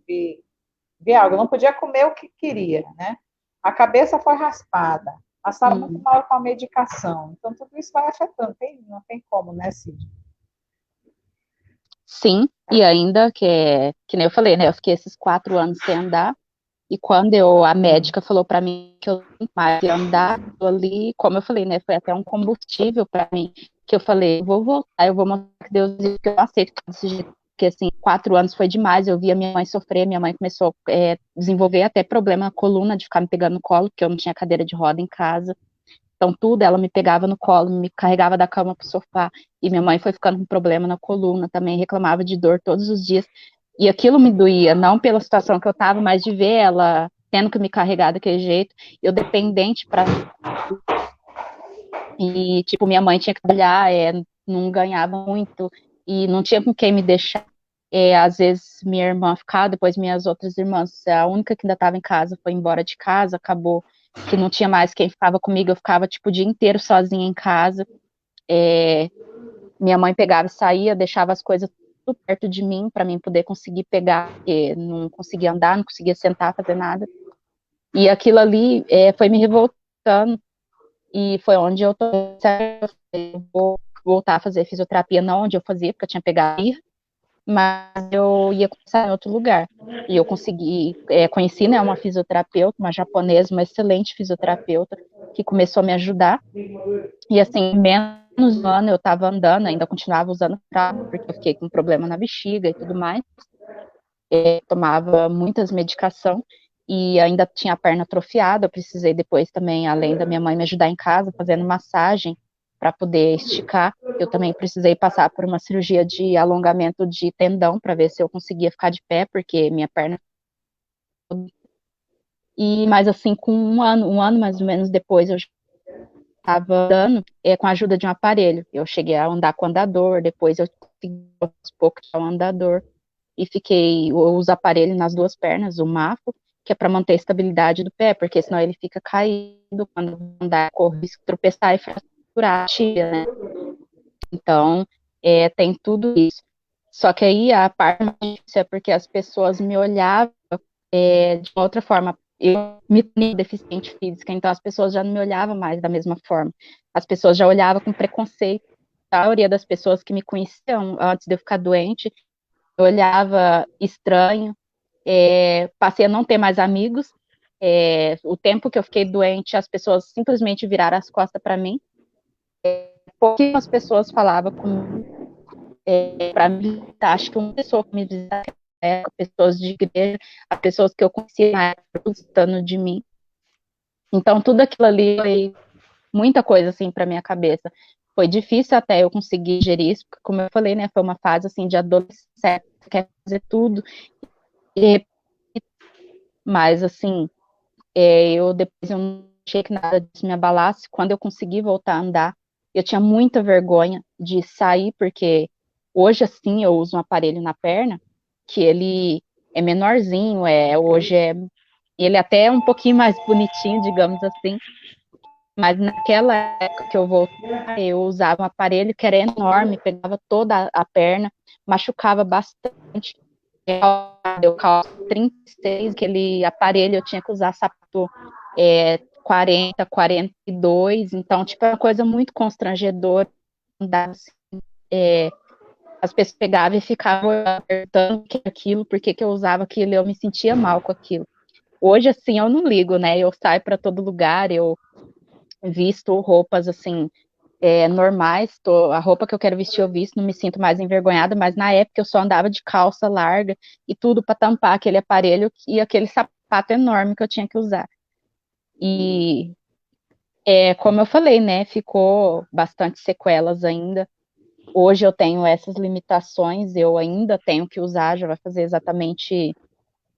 ver algo. Não podia comer o que queria, né? A cabeça foi raspada, passaram muito mal com a medicação. Então, tudo isso vai afetando. Não tem como, né, Cid? Sim, e ainda que nem eu falei, né? Eu fiquei esses 4 anos sem andar, e quando a médica falou para mim que eu não mais ia andar ali, como eu falei, né? Foi até um combustível para mim, que eu falei, eu vou voltar, eu vou mostrar que Deus diz que eu não aceito desse jeito, porque assim, 4 anos foi demais, eu via minha mãe sofrer, minha mãe começou a desenvolver até problema na coluna, de ficar me pegando no colo, porque eu não tinha cadeira de roda em casa. Então, tudo, ela me pegava no colo, me carregava da cama pro sofá, e minha mãe foi ficando com problema na coluna também, reclamava de dor todos os dias, e aquilo me doía, não pela situação que eu tava, mas de ver ela tendo que me carregar daquele jeito, eu dependente para e, tipo, minha mãe tinha que trabalhar, não ganhava muito, e não tinha com quem me deixar, às vezes minha irmã ficava, depois minhas outras irmãs, a única que ainda estava em casa foi embora de casa, acabou que não tinha mais quem ficava comigo, eu ficava, tipo, o dia inteiro sozinha em casa, minha mãe pegava e saía, deixava as coisas tudo perto de mim, para mim poder conseguir pegar, porque não conseguia andar, não conseguia sentar, fazer nada. E aquilo ali foi me revoltando, e foi onde eu vou voltar a fazer fisioterapia, não onde eu fazia, porque eu tinha pegado birra, mas eu ia começar em outro lugar. E eu consegui, conheci, né, uma fisioterapeuta, uma japonesa, uma excelente fisioterapeuta, que começou a me ajudar. E assim, menos de um ano eu estava andando, ainda continuava usando fralda, porque eu fiquei com problema na bexiga e tudo mais. Tomava muitas medicação e ainda tinha a perna atrofiada. Eu precisei depois também, além da minha mãe me ajudar em casa, fazendo massagem para poder esticar. Eu também precisei passar por uma cirurgia de alongamento de tendão para ver se eu conseguia ficar de pé, porque minha perna. Mas assim, com um ano mais ou menos depois, eu estava andando com a ajuda de um aparelho. Eu cheguei a andar com andador, depois eu consegui aos poucos o andador e eu uso aparelho nas duas pernas, o MAFO, que é para manter a estabilidade do pé, porque senão ele fica caído quando andar, corre o risco de tropeçar e fraturar a tibia, né? Então, tem tudo isso. Só que aí a parte mais difícil é porque as pessoas me olhavam de uma outra forma. Eu me tornei deficiente física, então as pessoas já não me olhavam mais da mesma forma. As pessoas já olhavam com preconceito. A maioria das pessoas que me conheciam antes de eu ficar doente, eu olhava estranho, passei a não ter mais amigos. O tempo que eu fiquei doente, as pessoas simplesmente viraram as costas para mim. Pouquíssimas pessoas falavam comigo. Para mim, acho que uma pessoa que me visitava, pessoas de igreja, as pessoas que eu conhecia na época, gostando de mim. Então, tudo aquilo ali foi muita coisa, assim, para minha cabeça. Foi difícil até eu conseguir gerir isso, porque, como eu falei, né, foi uma fase, assim, de adolescente, quer fazer tudo. Mas, assim, depois eu não achei que nada disso me abalasse. Quando eu consegui voltar a andar, eu tinha muita vergonha de sair, porque hoje, assim, eu uso um aparelho na perna, que ele é menorzinho, hoje ele até é um pouquinho mais bonitinho, digamos assim, mas naquela época que eu voltei, eu usava um aparelho que era enorme, pegava toda a perna, machucava bastante. Eu calço 36, aquele aparelho eu tinha que usar sapato 40, 42, então, tipo, é uma coisa muito constrangedora. Assim, as pessoas pegavam e ficavam apertando aquilo, porque que eu usava aquilo, eu me sentia mal com aquilo. Hoje, assim, eu não ligo, né? Eu saio para todo lugar, eu visto roupas, assim, normais, a roupa que eu quero vestir eu visto, não me sinto mais envergonhada, mas na época eu só andava de calça larga e tudo para tampar aquele aparelho e aquele sapato enorme que eu tinha que usar. E, como eu falei, né, ficou bastante sequelas ainda. Hoje eu tenho essas limitações, eu ainda tenho que usar, já vai fazer exatamente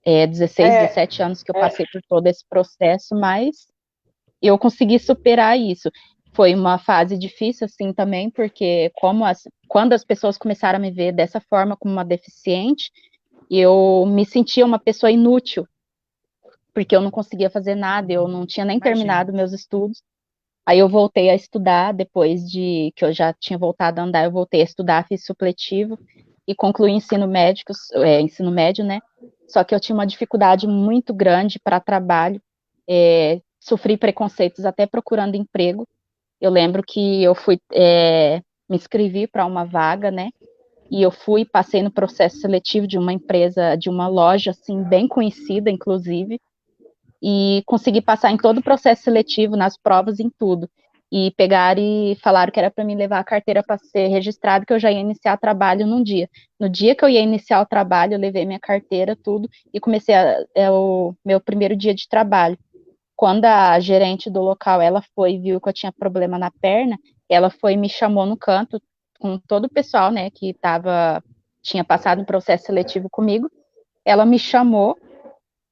16, 17 anos que eu passei por todo esse processo, mas eu consegui superar isso. Foi uma fase difícil, assim, também, porque quando as pessoas começaram a me ver dessa forma, como uma deficiente, eu me sentia uma pessoa inútil, porque eu não conseguia fazer nada, eu não tinha nem terminado meus estudos. Aí eu voltei a estudar, depois de que eu já tinha voltado a andar, eu voltei a estudar, fiz supletivo e concluí ensino médio, né? Só que eu tinha uma dificuldade muito grande para trabalho, sofri preconceitos até procurando emprego. Eu lembro que eu me inscrevi para uma vaga, né? E eu passei no processo seletivo de uma empresa, de uma loja, assim, bem conhecida, inclusive, e consegui passar em todo o processo seletivo, nas provas, em tudo. E pegaram e falaram que era para mim levar a carteira para ser registrado, que eu já ia iniciar trabalho num dia. No dia que eu ia iniciar o trabalho, eu levei minha carteira, tudo, e comecei o meu primeiro dia de trabalho. Quando a gerente do local, ela viu que eu tinha problema na perna, ela me chamou no canto, com todo o pessoal, né, que tinha passado um processo seletivo comigo. Ela me chamou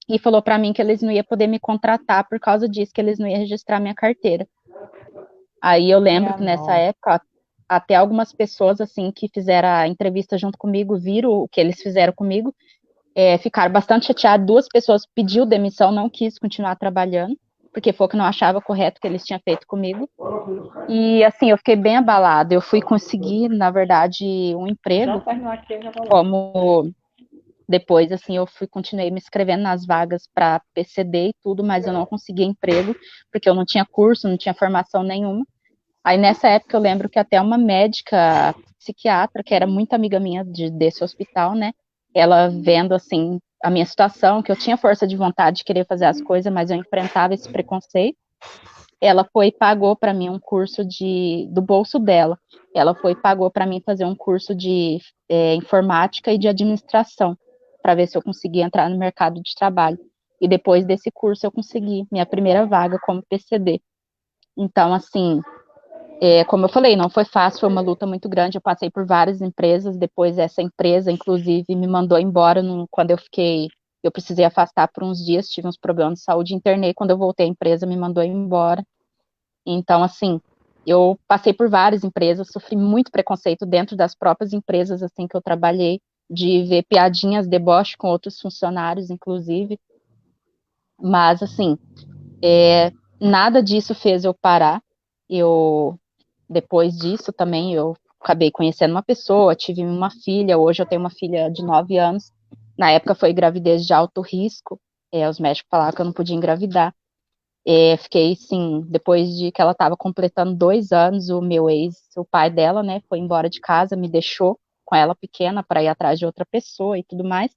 e falou para mim que eles não iam poder me contratar por causa disso, que eles não iam registrar minha carteira. Aí eu lembro que nessa época, até algumas pessoas, assim, que fizeram a entrevista junto comigo, viram o que eles fizeram comigo, ficaram bastante chateadas. 2 pessoas pediu demissão, não quis continuar trabalhando. porque foi o que eu não achava correto que eles tinham feito comigo. E, assim, eu fiquei bem abalada. Eu fui conseguir, na verdade, um Já emprego terminou aqui, eu já vou lá. como... Depois, assim, continuei me inscrevendo nas vagas para PCD e tudo, mas eu não consegui emprego, porque eu não tinha curso, não tinha formação nenhuma. Aí, nessa época, eu lembro que até uma médica psiquiatra, que era muito amiga minha desse hospital, né? Ela vendo, assim, a minha situação, que eu tinha força de vontade de querer fazer as coisas, mas eu enfrentava esse preconceito. Ela foi e pagou para mim um curso do bolso dela. Ela foi e pagou para mim fazer um curso de informática e de administração, para ver se eu conseguia entrar no mercado de trabalho. E depois desse curso eu consegui minha primeira vaga como PCD. Então, assim, como eu falei, não foi fácil, foi uma luta muito grande. Eu passei por várias empresas. Depois essa empresa, inclusive, me mandou embora quando eu precisei afastar por uns dias, tive uns problemas de saúde, internei. Quando eu voltei, a empresa me mandou embora. Então, assim, eu passei por várias empresas, sofri muito preconceito dentro das próprias empresas, assim, que eu trabalhei, de ver piadinhas, deboche com outros funcionários, inclusive. Mas, assim, nada disso fez eu parar. Depois disso também, eu acabei conhecendo uma pessoa, tive uma filha, hoje eu tenho uma filha de 9 anos. Na época foi gravidez de alto risco, os médicos falaram que eu não podia engravidar. Fiquei, sim, depois de que ela estava completando 2 anos, o pai dela, né, foi embora de casa, me deixou com ela pequena para ir atrás de outra pessoa e tudo mais.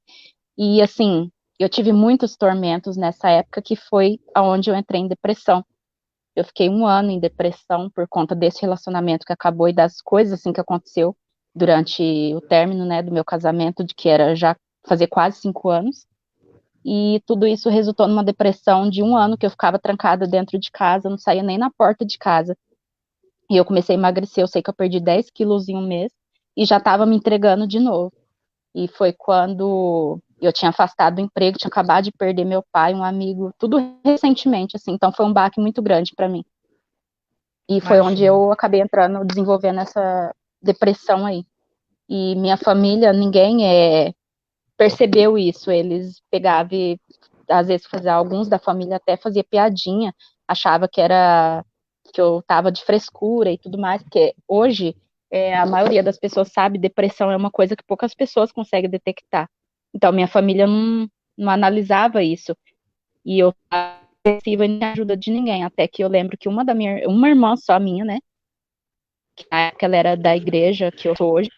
E, assim, eu tive muitos tormentos nessa época, que foi onde eu entrei em depressão. Eu fiquei 1 ano em depressão por conta desse relacionamento que acabou e das coisas, assim, que aconteceu durante o término, né, do meu casamento, de que era já fazer quase 5 anos. E tudo isso resultou numa depressão de 1 ano que eu ficava trancada dentro de casa, não saía nem na porta de casa. E eu comecei a emagrecer, eu sei que eu perdi 10 quilos em 1 mês e já estava me entregando de novo. E foi quando eu tinha afastado do emprego, tinha acabado de perder meu pai, um amigo, tudo recentemente, assim. Então foi um baque muito grande para mim. E foi onde eu acabei desenvolvendo essa depressão aí. E minha família, ninguém percebeu isso. Eles pegavam e, às vezes, alguns da família até fazia piadinha, achava que eu tava de frescura e tudo mais, porque hoje a maioria das pessoas sabe, depressão é uma coisa que poucas pessoas conseguem detectar. Então, minha família não analisava isso. E eu estava depressiva e não tinha ajuda de ninguém, até que eu lembro que uma irmã só minha, né, que na época ela era da igreja que eu sou hoje,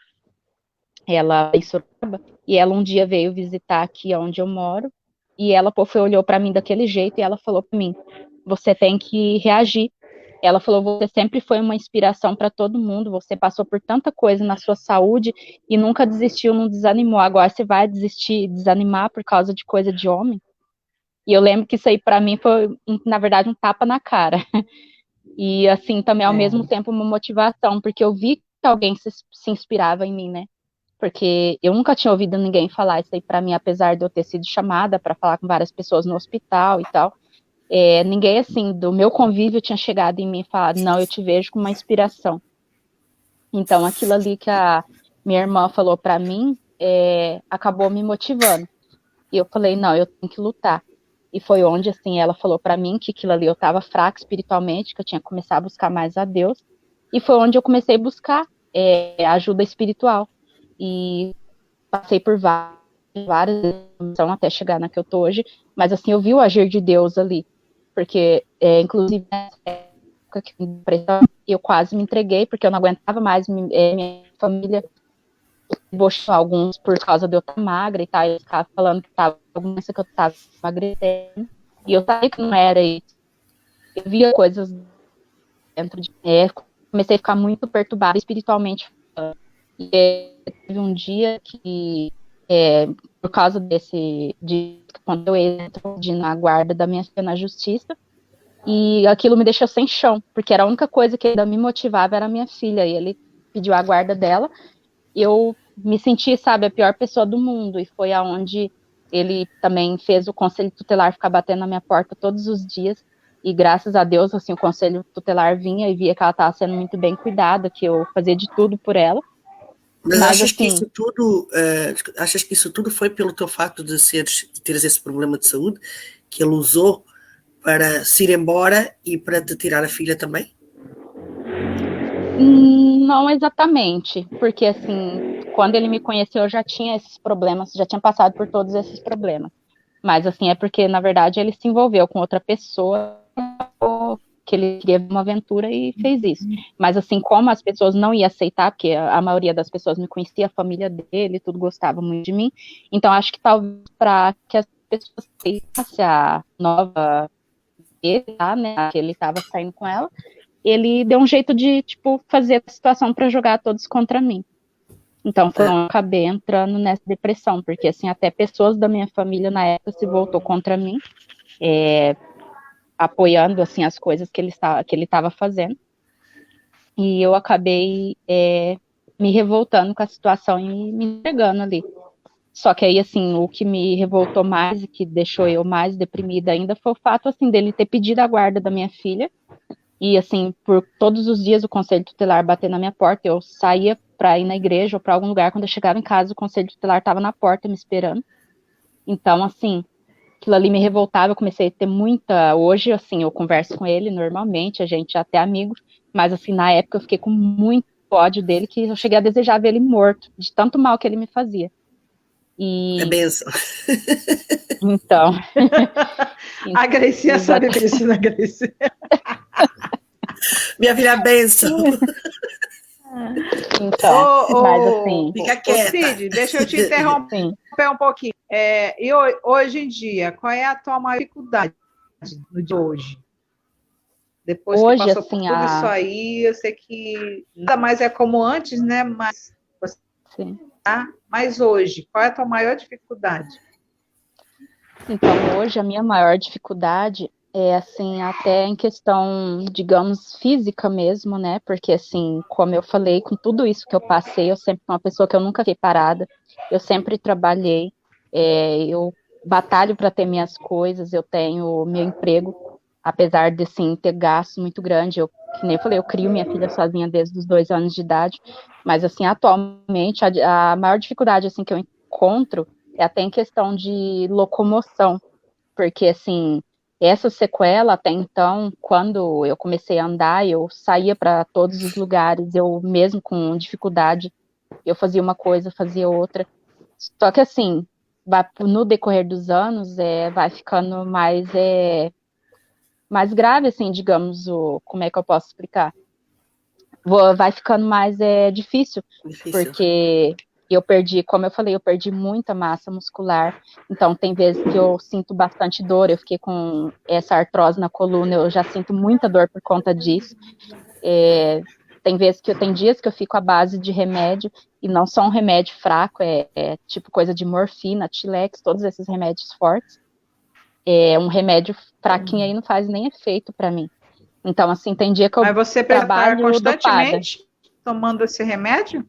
ela em Sorocaba, e ela um dia veio visitar aqui onde eu moro, e ela olhou para mim daquele jeito e ela falou para mim: você tem que reagir. Ela falou: você sempre foi uma inspiração para todo mundo, você passou por tanta coisa na sua saúde e nunca desistiu, não desanimou. Agora você vai desistir, desanimar por causa de coisa de homem? E eu lembro que isso aí para mim foi, na verdade, um tapa na cara. E, assim, também ao mesmo tempo uma motivação, porque eu vi que alguém se inspirava em mim, né? Porque eu nunca tinha ouvido ninguém falar isso aí para mim, apesar de eu ter sido chamada para falar com várias pessoas no hospital e tal. Ninguém, assim, do meu convívio tinha chegado em mim e falado: não, eu te vejo como uma inspiração. Então, aquilo ali que a minha irmã falou para mim acabou me motivando. E eu falei: não, eu tenho que lutar. E foi onde, assim, ela falou para mim que aquilo ali eu estava fraca espiritualmente, que eu tinha que começar a buscar mais a Deus. E foi onde eu comecei a buscar ajuda espiritual. E passei por várias até chegar na que eu tô hoje, mas, assim, eu vi o agir de Deus ali, porque, inclusive, nessa época que eu quase me entreguei, porque eu não aguentava mais, minha família debochou alguns por causa de eu estar magra e tal, e eu ficava falando que estava alguma coisa que eu estava emagrecendo, e eu sabia que não era isso. Eu via coisas dentro de mim, comecei a ficar muito perturbada espiritualmente. E teve um dia que, por causa de quando eu entro na guarda da minha filha na justiça, e aquilo me deixou sem chão, porque era a única coisa que ainda me motivava era a minha filha, e ele pediu a guarda dela, e eu me senti, sabe, a pior pessoa do mundo, e foi aonde ele também fez o conselho tutelar ficar batendo na minha porta todos os dias, e graças a Deus, assim, o conselho tutelar vinha e via que ela estava sendo muito bem cuidada, que eu fazia de tudo por ela. Mas achas que assim, isso tudo foi pelo teu fato de teres esse problema de saúde, que ele usou para se ir embora e para te tirar a filha também? Não exatamente, porque assim, quando ele me conheceu, eu já tinha esses problemas, já tinha passado por todos esses problemas. Mas assim, é porque, na verdade, ele se envolveu com outra pessoa, que ele queria uma aventura e fez isso. Mas assim, como as pessoas não iam aceitar, porque a maioria das pessoas me conhecia, a família dele, tudo gostava muito de mim, então acho que talvez para que as pessoas aceitassem a nova dele, né, que ele estava saindo com ela, ele deu um jeito de, tipo, fazer a situação para jogar todos contra mim. Então, foi onde eu acabei entrando nessa depressão, porque, assim, até pessoas da minha família, na época, se voltou contra mim, apoiando, assim, as coisas que ele estava fazendo. E eu acabei me revoltando com a situação e me entregando ali. Só que aí, assim, o que me revoltou mais e que deixou eu mais deprimida ainda foi o fato, assim, dele ter pedido a guarda da minha filha. E, assim, por todos os dias o conselho tutelar bater na minha porta, eu saía para ir na igreja ou para algum lugar, quando eu chegava em casa, o conselho tutelar estava na porta me esperando. Então, assim, aquilo ali me revoltava, eu comecei a ter muita... Hoje, assim, eu converso com ele normalmente, a gente já até amigo, mas, assim, na época eu fiquei com muito ódio dele, que eu cheguei a desejar ver ele morto, de tanto mal que ele me fazia. É benção. Então... A Gracinha sabe disso, né, Gracinha? Minha filha, benção. Então, mas assim... Fica quieta. Cid, deixa eu te interromper um pouquinho. E hoje em dia, qual é a tua maior dificuldade no dia de hoje? Depois hoje, que passou assim, por tudo isso aí, eu sei que nada mais é como antes, né? Mas, mas hoje, qual é a tua maior dificuldade? Então, hoje a minha maior dificuldade é, assim, até em questão, digamos, física mesmo, né? Porque, assim, como eu falei, com tudo isso que eu passei, eu sempre fui uma pessoa que eu nunca fiquei parada, eu sempre trabalhei, eu batalho para ter minhas coisas, eu tenho meu emprego, apesar de, assim, ter gasto muito grande, que nem eu falei, eu crio minha filha sozinha desde os 2 anos de idade, mas, assim, atualmente, a maior dificuldade, assim, que eu encontro é até em questão de locomoção, porque, assim, essa sequela, até então, quando eu comecei a andar, eu saía para todos os lugares, eu mesmo com dificuldade, eu fazia uma coisa, fazia outra, só que, assim, no decorrer dos anos, vai ficando mais grave, assim, digamos, como é que eu posso explicar? Vai ficando mais difícil, porque eu perdi, como eu falei, eu perdi muita massa muscular, então tem vezes que eu sinto bastante dor, eu fiquei com essa artrose na coluna, eu já sinto muita dor por conta disso, tem dias que eu fico à base de remédio, e não só um remédio fraco, tipo coisa de morfina, Tilex, todos esses remédios fortes, um remédio fraquinho aí não faz nem efeito para mim. Então, assim, tem dia que eu trabalho. Mas você trabalha constantemente tomando esse remédio?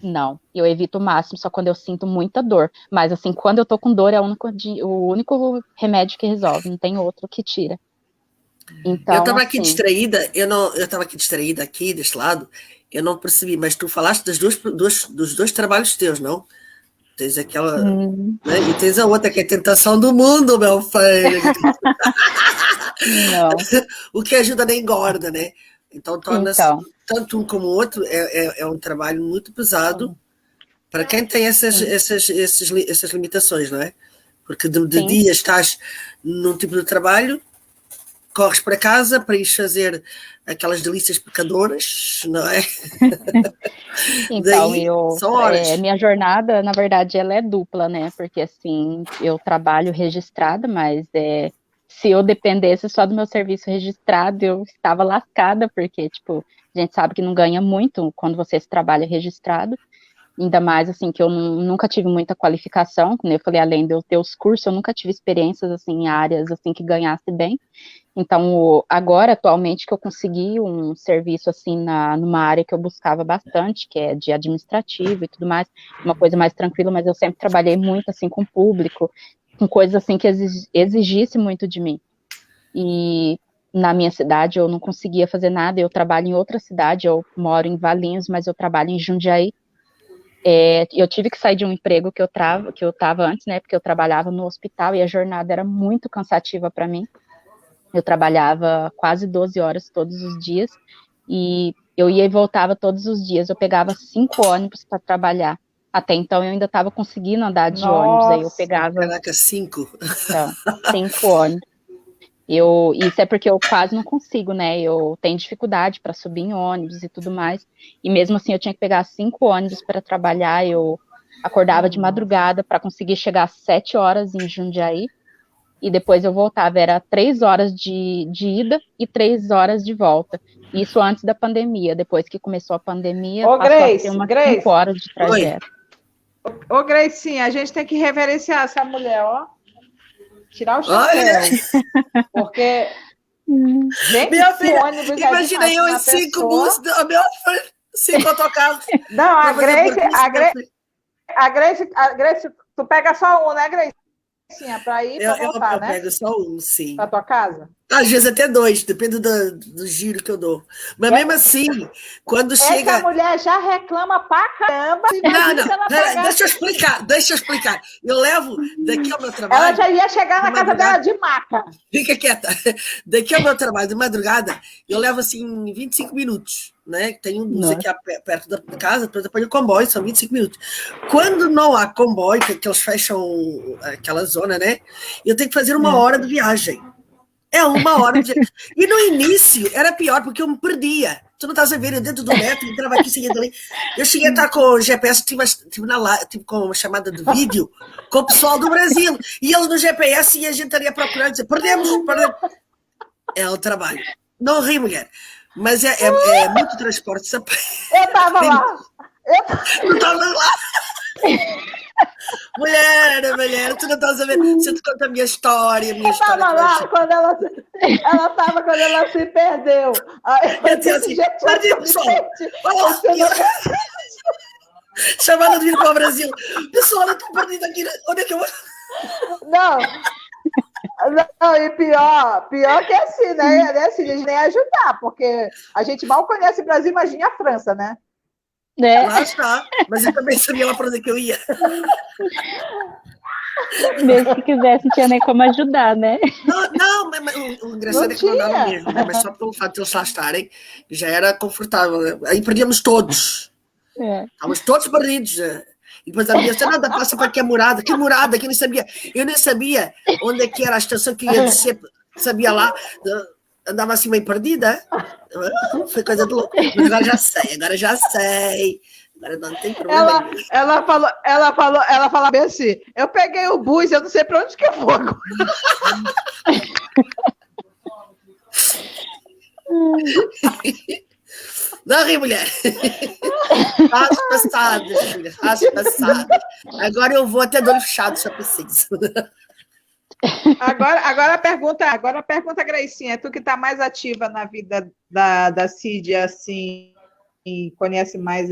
Não, eu evito o máximo, só quando eu sinto muita dor. Mas, assim, quando eu tô com dor, é o único remédio que resolve, não tem outro que tira. Então, eu estava assim, aqui distraída, eu estava aqui distraída aqui, deste lado, eu não percebi, mas tu falaste dos dois trabalhos teus, não? Tens aquela, né? E tens a outra, que é a tentação do mundo, meu filho. Não. O que ajuda nem engorda, né? Então, torna-se, tanto um como o outro, é um trabalho muito pesado para quem tem essas limitações, não é? Porque de dia estás num tipo de trabalho, corres para casa para ir fazer aquelas delícias pecadoras, não é? Então, Daí, são horas. minha jornada, na verdade, ela é dupla, né? Porque, assim, eu trabalho registrada, mas se eu dependesse só do meu serviço registrado, eu estava lascada, porque, tipo, a gente sabe que não ganha muito quando você trabalha registrado, ainda mais, assim, que eu nunca tive muita qualificação, como eu falei, além de eu ter os cursos, eu nunca tive experiências, assim, em áreas, assim, que ganhasse bem. Então, agora, atualmente, que eu consegui um serviço, assim, numa área que eu buscava bastante, que é de administrativo e tudo mais, uma coisa mais tranquila, mas eu sempre trabalhei muito, assim, com o público, com coisas, assim, que exigisse muito de mim. E na minha cidade eu não conseguia fazer nada, eu trabalho em outra cidade, eu moro em Valinhos, mas eu trabalho em Jundiaí. Eu tive que sair de um emprego que eu estava antes, né, porque eu trabalhava no hospital e a jornada era muito cansativa para mim. Eu trabalhava quase 12 horas todos os dias, e eu ia e voltava todos os dias. Eu pegava 5 ônibus para trabalhar. Até então eu ainda estava conseguindo andar de ônibus, aí eu Nossa, pegava, Caraca, 5. então, 5 ônibus. Isso é porque eu quase não consigo, né? Eu tenho dificuldade para subir em ônibus e tudo mais. E mesmo assim eu tinha que pegar 5 ônibus para trabalhar. Eu acordava de madrugada para conseguir chegar às 7 horas em Jundiaí. E depois eu voltava. Era 3 horas de ida e 3 horas de volta. Isso antes da pandemia. Depois que começou a pandemia, Ô, passou a ser umas 5 Grace, horas de trajeto. ô, Gracinha, a gente tem que reverenciar essa mulher, ó. Tirar o Olha, chapéu. Porque, gente, minha esse filha, ônibus imagina é eu em demais pra uma 5 pessoa. buses, 5 autocarros. Não, Pra fazer percurso. A Grace, tu pega só um, né, Gracinha? Pra ir e pra voltar, Eu né? pego só um, sim. Pra tua casa. Às vezes até 2, depende do giro que eu dou. Mas mesmo assim, quando Essa chega. mulher já reclama pra caramba. Não, Imagina se não, ela pera, pegar. deixa eu explicar. Eu levo daqui ao meu Ela trabalho. já ia chegar na de casa dela madrugada. de maca. Fica quieta. Daqui ao meu trabalho de madrugada, eu levo assim 25 minutos, né? Tem um bus Nossa. aqui perto da casa, depois eu ponho o comboio, são 25 minutos. Quando não há comboio, que eles fecham aquela zona, né? Eu tenho que fazer 1 hora de viagem. É 1 hora de viagem. E no início era pior, porque eu me perdia. Tu não estás a ver, eu dentro do metro, entrava aqui, saía dali. Eu cheguei a estar com o GPS, tive com uma chamada de vídeo com o pessoal do Brasil. E eles no GPS e a gente ali a procurar e dizer, perdemos. É o trabalho. Não ri, mulher. Mas é muito transporte. Eu tava lá. Não estava lá. Mulher, tu não estás a ver. Se eu te conto a minha história, Eu tava lá quando ela se perdeu. Aí eu disse assim, perdi, pessoal. Olha lá. Chamada de vir para o Brasil. Pessoal, eu estou perdido aqui. Onde é que eu vou? Não, e pior que é assim, né? É assim, eles nem ajudar, porque a gente mal conhece o Brasil, imagina a França, né? Lá está. Mas eu também sabia lá para onde é que eu ia. Mesmo que quisesse, não tinha nem como ajudar, né? Não, mas o engraçado é que não dava mesmo, né? Mas só pelo fato de eles lá estarem, já era confortável. Né? Aí perdíamos todos. Estávamos todos perdidos. Né? E depois a minha disse, nada, passa para que morada, que eu nem sabia. Eu nem sabia onde é que era a estação que ia descer, sabia lá, andava assim meio perdida. Foi coisa de louco. Mas agora já sei. Agora não tem problema. Ela falou bem assim, eu peguei o bus, eu não sei para onde que eu vou agora. Não ri, mulher. Faz passadas, filha. Faz passadas. Agora eu vou até do olho fechado, se eu preciso. Agora a pergunta, Gracinha, tu que está mais ativa na vida da Cid, assim, e conhece mais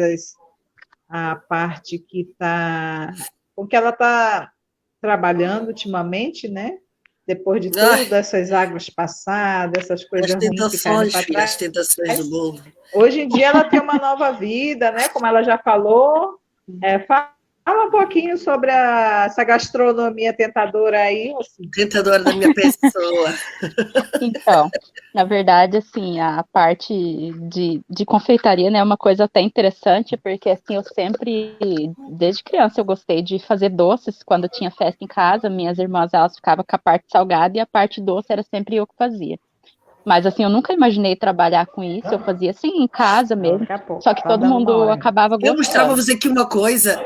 a parte que está... com que ela está trabalhando ultimamente, né? Depois de tudo, essas águas passadas, essas coisas ruins que caíram para trás. As tentações do mundo. Hoje em dia ela tem uma nova vida, né? Como ela já falou. Fala um pouquinho sobre essa gastronomia tentadora aí. Assim. Tentadora da minha pessoa. Então, na verdade, assim, a parte de confeitaria, né, é uma coisa até interessante, porque, assim, eu sempre, desde criança, eu gostei de fazer doces. Quando tinha festa em casa, minhas irmãs, elas ficavam com a parte salgada e a parte doce era sempre eu que fazia. Mas, assim, eu nunca imaginei trabalhar com isso, eu fazia, assim, em casa mesmo, só que todo mundo acabava gostando. Eu mostrava-vos aqui uma coisa,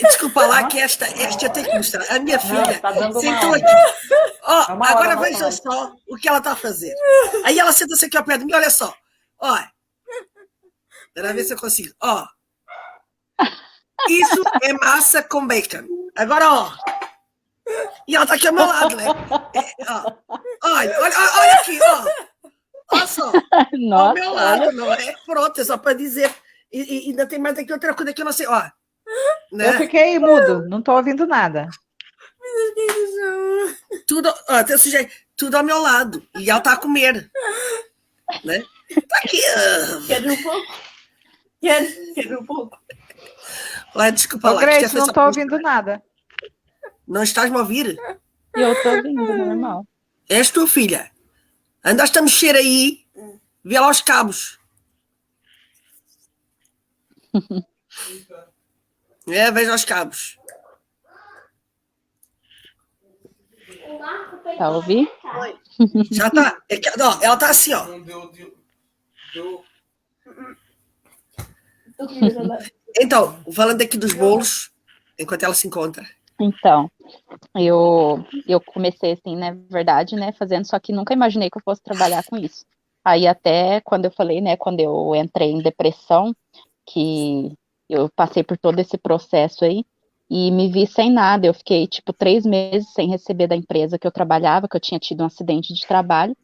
desculpa lá, que esta eu tenho que mostrar. A minha filha sentou aqui. Agora vejam só o que ela está a fazer. Aí ela senta-se aqui ao pé de mim, olha só. Olha. Espera ver se eu consigo. Isso é massa com bacon. Agora, E ela está aqui ao meu lado, né? Olha aqui, Olha só. Nossa, ao meu lado, não é? Pronto, é só para dizer. E ainda tem mais aqui outra coisa que eu não sei. Né? Eu fiquei mudo, não estou ouvindo nada. Tudo ao meu lado. E ela está a comer. Né? Tá aqui. Quer um pouco? Quer um pouco? Olha, desculpa lá. Grace, não estou ouvindo nada. Não estás-me a ouvir? Eu estou ouvindo, normal. És tua filha. Andaste a mexer aí, vê lá os cabos. Veja os cabos. Tá a ouvir? Já está. Ó, ela está assim, ó. Então, falando aqui dos bolos, enquanto ela se encontra. Então, eu comecei assim, né, verdade, né, fazendo, só que nunca imaginei que eu fosse trabalhar com isso. Aí até quando eu falei, né, quando eu entrei em depressão, que eu passei por todo esse processo aí, e me vi sem nada, eu fiquei, tipo, 3 meses sem receber da empresa que eu trabalhava, que eu tinha tido um acidente de trabalho,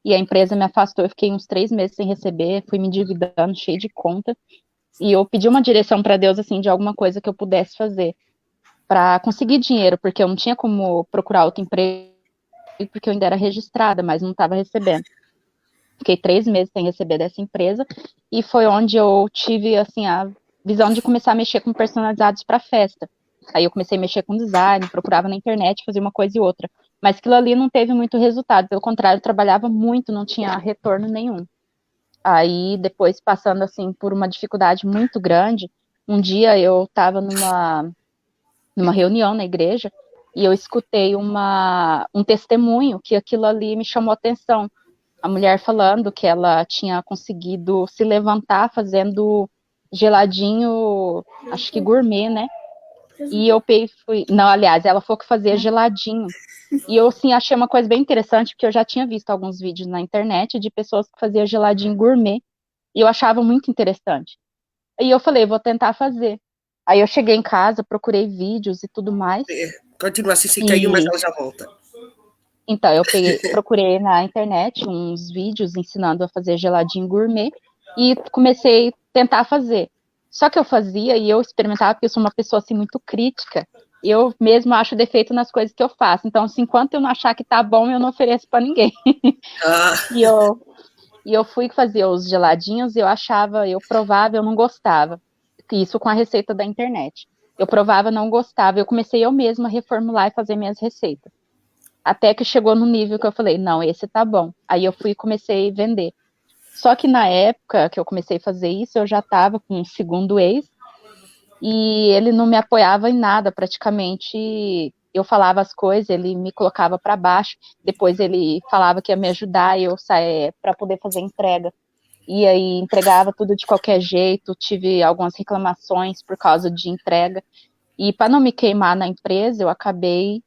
e a empresa me afastou, eu fiquei uns 3 meses sem receber, fui me endividando, cheio de conta, e eu pedi uma direção para Deus, assim, de alguma coisa que eu pudesse fazer para conseguir dinheiro, porque eu não tinha como procurar outro emprego, porque eu ainda era registrada, mas não estava recebendo. Fiquei 3 meses sem receber dessa empresa, e foi onde eu tive, assim, a visão de começar a mexer com personalizados para festa. Aí eu comecei a mexer com design, procurava na internet, fazia uma coisa e outra. Mas aquilo ali não teve muito resultado, pelo contrário, eu trabalhava muito, não tinha retorno nenhum. Aí, depois, passando, assim, por uma dificuldade muito grande, um dia eu estava numa reunião na igreja, e eu escutei um testemunho que aquilo ali me chamou a atenção. A mulher falando que ela tinha conseguido se levantar fazendo geladinho, acho que gourmet, né? E eu fui. Não, aliás, ela falou que fazia geladinho. E eu, assim, achei uma coisa bem interessante, porque eu já tinha visto alguns vídeos na internet de pessoas que faziam geladinho gourmet, e eu achava muito interessante. E eu falei, vou tentar fazer. Aí eu cheguei em casa, procurei vídeos e tudo mais. Continua assim, se caiu, mas E ela já volta. então eu procurei na internet uns vídeos ensinando a fazer geladinho gourmet e comecei a tentar fazer. Só que eu fazia e eu experimentava, porque eu sou uma pessoa assim muito crítica. Eu mesmo acho defeito nas coisas que eu faço. Então, assim, enquanto eu não achar que tá bom, eu não ofereço para ninguém. Ah, E eu fui fazer os geladinhos, eu provava, eu não gostava. Isso com a receita da internet. Eu provava, não gostava. Eu comecei eu mesma a reformular e fazer minhas receitas. Até que chegou no nível que eu falei, não, esse tá bom. Aí eu fui e comecei a vender. Só que na época que eu comecei a fazer isso, eu já estava com um segundo ex, e ele não me apoiava em nada, praticamente. Eu falava as coisas, ele me colocava para baixo, depois ele falava que ia me ajudar, eu saía para poder fazer entrega. E aí entregava tudo de qualquer jeito, tive algumas reclamações por causa de entrega. E para não me queimar na empresa, eu acabei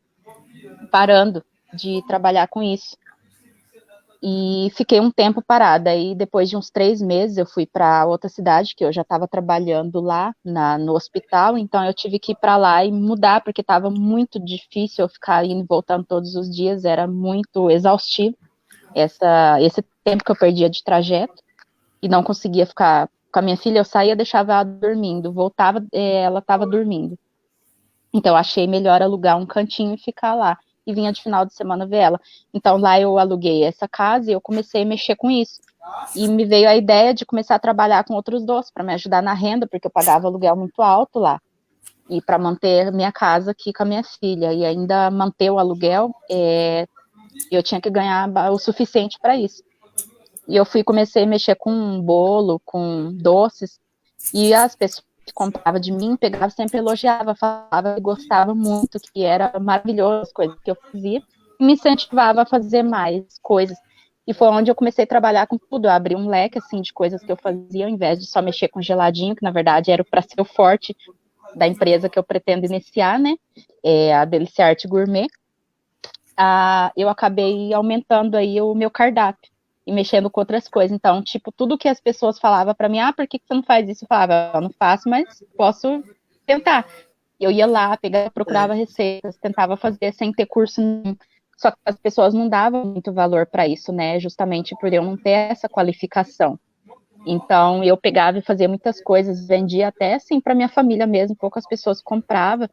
parando de trabalhar com isso. E fiquei um tempo parada. Aí, depois de uns 3 meses, eu fui para outra cidade, que eu já estava trabalhando lá no hospital. Então, eu tive que ir para lá e mudar, porque estava muito difícil eu ficar indo e voltando todos os dias. Era muito exaustivo esse tempo que eu perdia de trajeto. E não conseguia ficar com a minha filha. Eu saía, deixava ela dormindo. Voltava, ela estava dormindo. Então, eu achei melhor alugar um cantinho e ficar lá. E vinha de final de semana ver ela. Então, lá eu aluguei essa casa e eu comecei a mexer com isso. E me veio a ideia de começar a trabalhar com outros doces, para me ajudar na renda, porque eu pagava aluguel muito alto lá. E para manter minha casa aqui com a minha filha. E ainda manter o aluguel, eu tinha que ganhar o suficiente para isso. E eu comecei a mexer com bolo, com doces. E as pessoas que compravam de mim, pegava, sempre elogiava, falava que gostava muito, que era maravilhoso as coisas que eu fazia, e me incentivava a fazer mais coisas. E foi onde eu comecei a trabalhar com tudo, eu abri um leque, assim, de coisas que eu fazia, ao invés de só mexer com geladinho, que na verdade era para ser o forte da empresa que eu pretendo iniciar, né, a Delícia Arte Gourmet. Eu acabei aumentando aí o meu cardápio e mexendo com outras coisas. Então, tipo, tudo que as pessoas falavam para mim, por que você não faz isso? Eu falava, eu não faço, mas posso tentar. Eu ia lá, procurava receitas, tentava fazer sem ter curso nenhum. Só que as pessoas não davam muito valor para isso, né? Justamente por eu não ter essa qualificação. Então, eu pegava e fazia muitas coisas, vendia até assim para minha família mesmo, poucas pessoas compravam.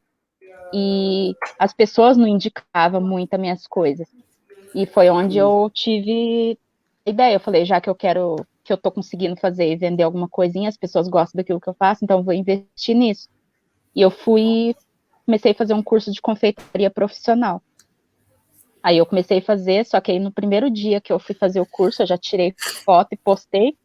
E as pessoas não indicavam muito as minhas coisas. E foi onde eu tive ideia. Eu falei, já que eu tô conseguindo fazer e vender alguma coisinha, as pessoas gostam daquilo que eu faço, então eu vou investir nisso. E eu comecei a fazer um curso de confeitaria profissional. Aí eu comecei a fazer, só que aí no primeiro dia que eu fui fazer o curso, eu já tirei foto e postei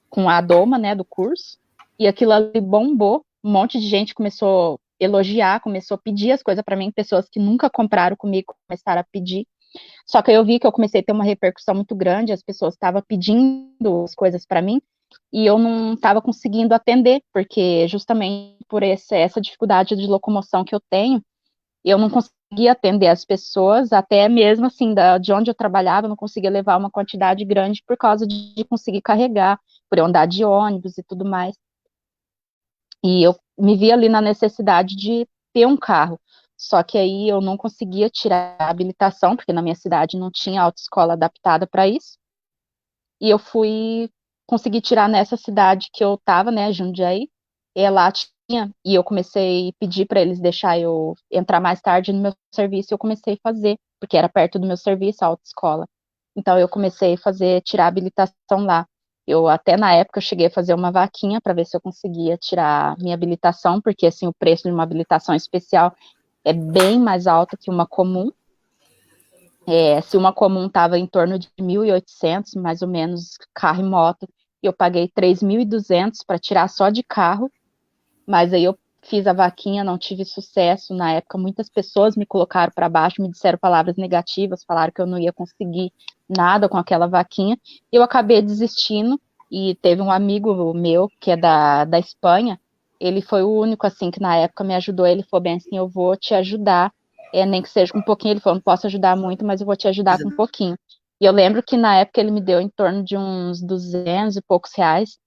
com a doma, né, do curso, e aquilo ali bombou, um monte de gente começou a elogiar, começou a pedir as coisas para mim, pessoas que nunca compraram comigo começaram a pedir. Só que aí eu vi que eu comecei a ter uma repercussão muito grande, as pessoas estavam pedindo as coisas para mim, e eu não estava conseguindo atender, porque justamente por essa dificuldade de locomoção que eu tenho, eu não conseguia atender as pessoas, até mesmo assim, de onde eu trabalhava, eu não conseguia levar uma quantidade grande por causa de conseguir carregar, por eu andar de ônibus e tudo mais. E eu me vi ali na necessidade de ter um carro. Só que aí eu não conseguia tirar a habilitação, porque na minha cidade não tinha autoescola adaptada para isso. E eu consegui tirar nessa cidade que eu estava, né, Jundiaí, e lá tinha, e eu comecei a pedir para eles deixar eu entrar mais tarde no meu serviço, e eu comecei a fazer, porque era perto do meu serviço, a autoescola. Então eu comecei a tirar a habilitação lá. Eu até na época eu cheguei a fazer uma vaquinha para ver se eu conseguia tirar minha habilitação, porque assim o preço de uma habilitação especial é bem mais alto que uma comum. Se uma comum estava em torno de 1.800, mais ou menos, carro e moto, eu paguei 3.200 para tirar só de carro, mas aí eu fiz a vaquinha, não tive sucesso. Na época, muitas pessoas me colocaram para baixo, me disseram palavras negativas, falaram que eu não ia conseguir nada com aquela vaquinha. Eu acabei desistindo e teve um amigo meu, que é da Espanha, ele foi o único, assim, que na época me ajudou. Ele falou bem assim, eu vou te ajudar, nem que seja com um pouquinho. Ele falou, não posso ajudar muito, mas eu vou te ajudar com um pouquinho. E eu lembro que na época ele me deu em torno de uns 200 e poucos reais,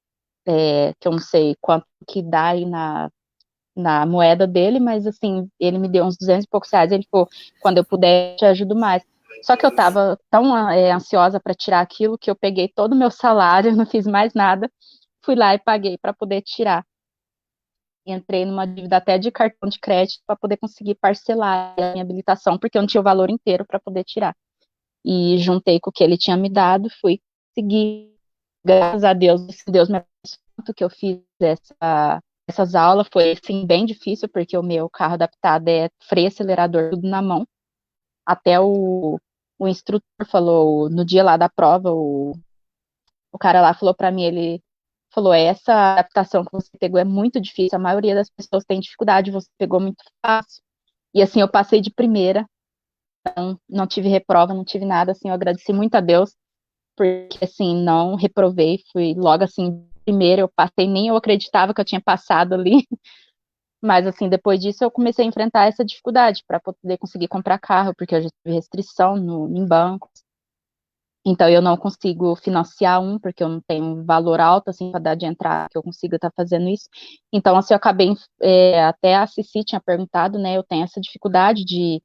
que eu não sei quanto que dá aí na moeda dele, mas assim, ele me deu uns 200 e poucos reais, ele falou, quando eu puder, eu te ajudo mais. Só que eu estava tão ansiosa para tirar aquilo que eu peguei todo o meu salário, não fiz mais nada, fui lá e paguei para poder tirar. Entrei numa dívida até de cartão de crédito para poder conseguir parcelar a minha habilitação, porque eu não tinha o valor inteiro para poder tirar. E juntei com o que ele tinha me dado, fui seguir. Graças a Deus, Deus me abençoou que eu fiz essas aulas. Foi assim, bem difícil, porque o meu carro adaptado é freio, acelerador, tudo na mão. Até o instrutor falou, no dia lá da prova, o cara lá falou para mim, ele falou, essa adaptação que você pegou é muito difícil, a maioria das pessoas tem dificuldade, você pegou muito fácil. E assim, eu passei de primeira, não tive reprova, não tive nada, assim, eu agradeci muito a Deus, porque assim, não reprovei, fui logo assim, primeiro eu passei, nem eu acreditava que eu tinha passado ali, mas assim, depois disso eu comecei a enfrentar essa dificuldade para poder conseguir comprar carro, porque eu já tive restrição em bancos, então eu não consigo financiar porque eu não tenho um valor alto assim para dar de entrada que eu consiga estar fazendo isso. Então assim, eu acabei, até a Cici tinha perguntado, né, eu tenho essa dificuldade de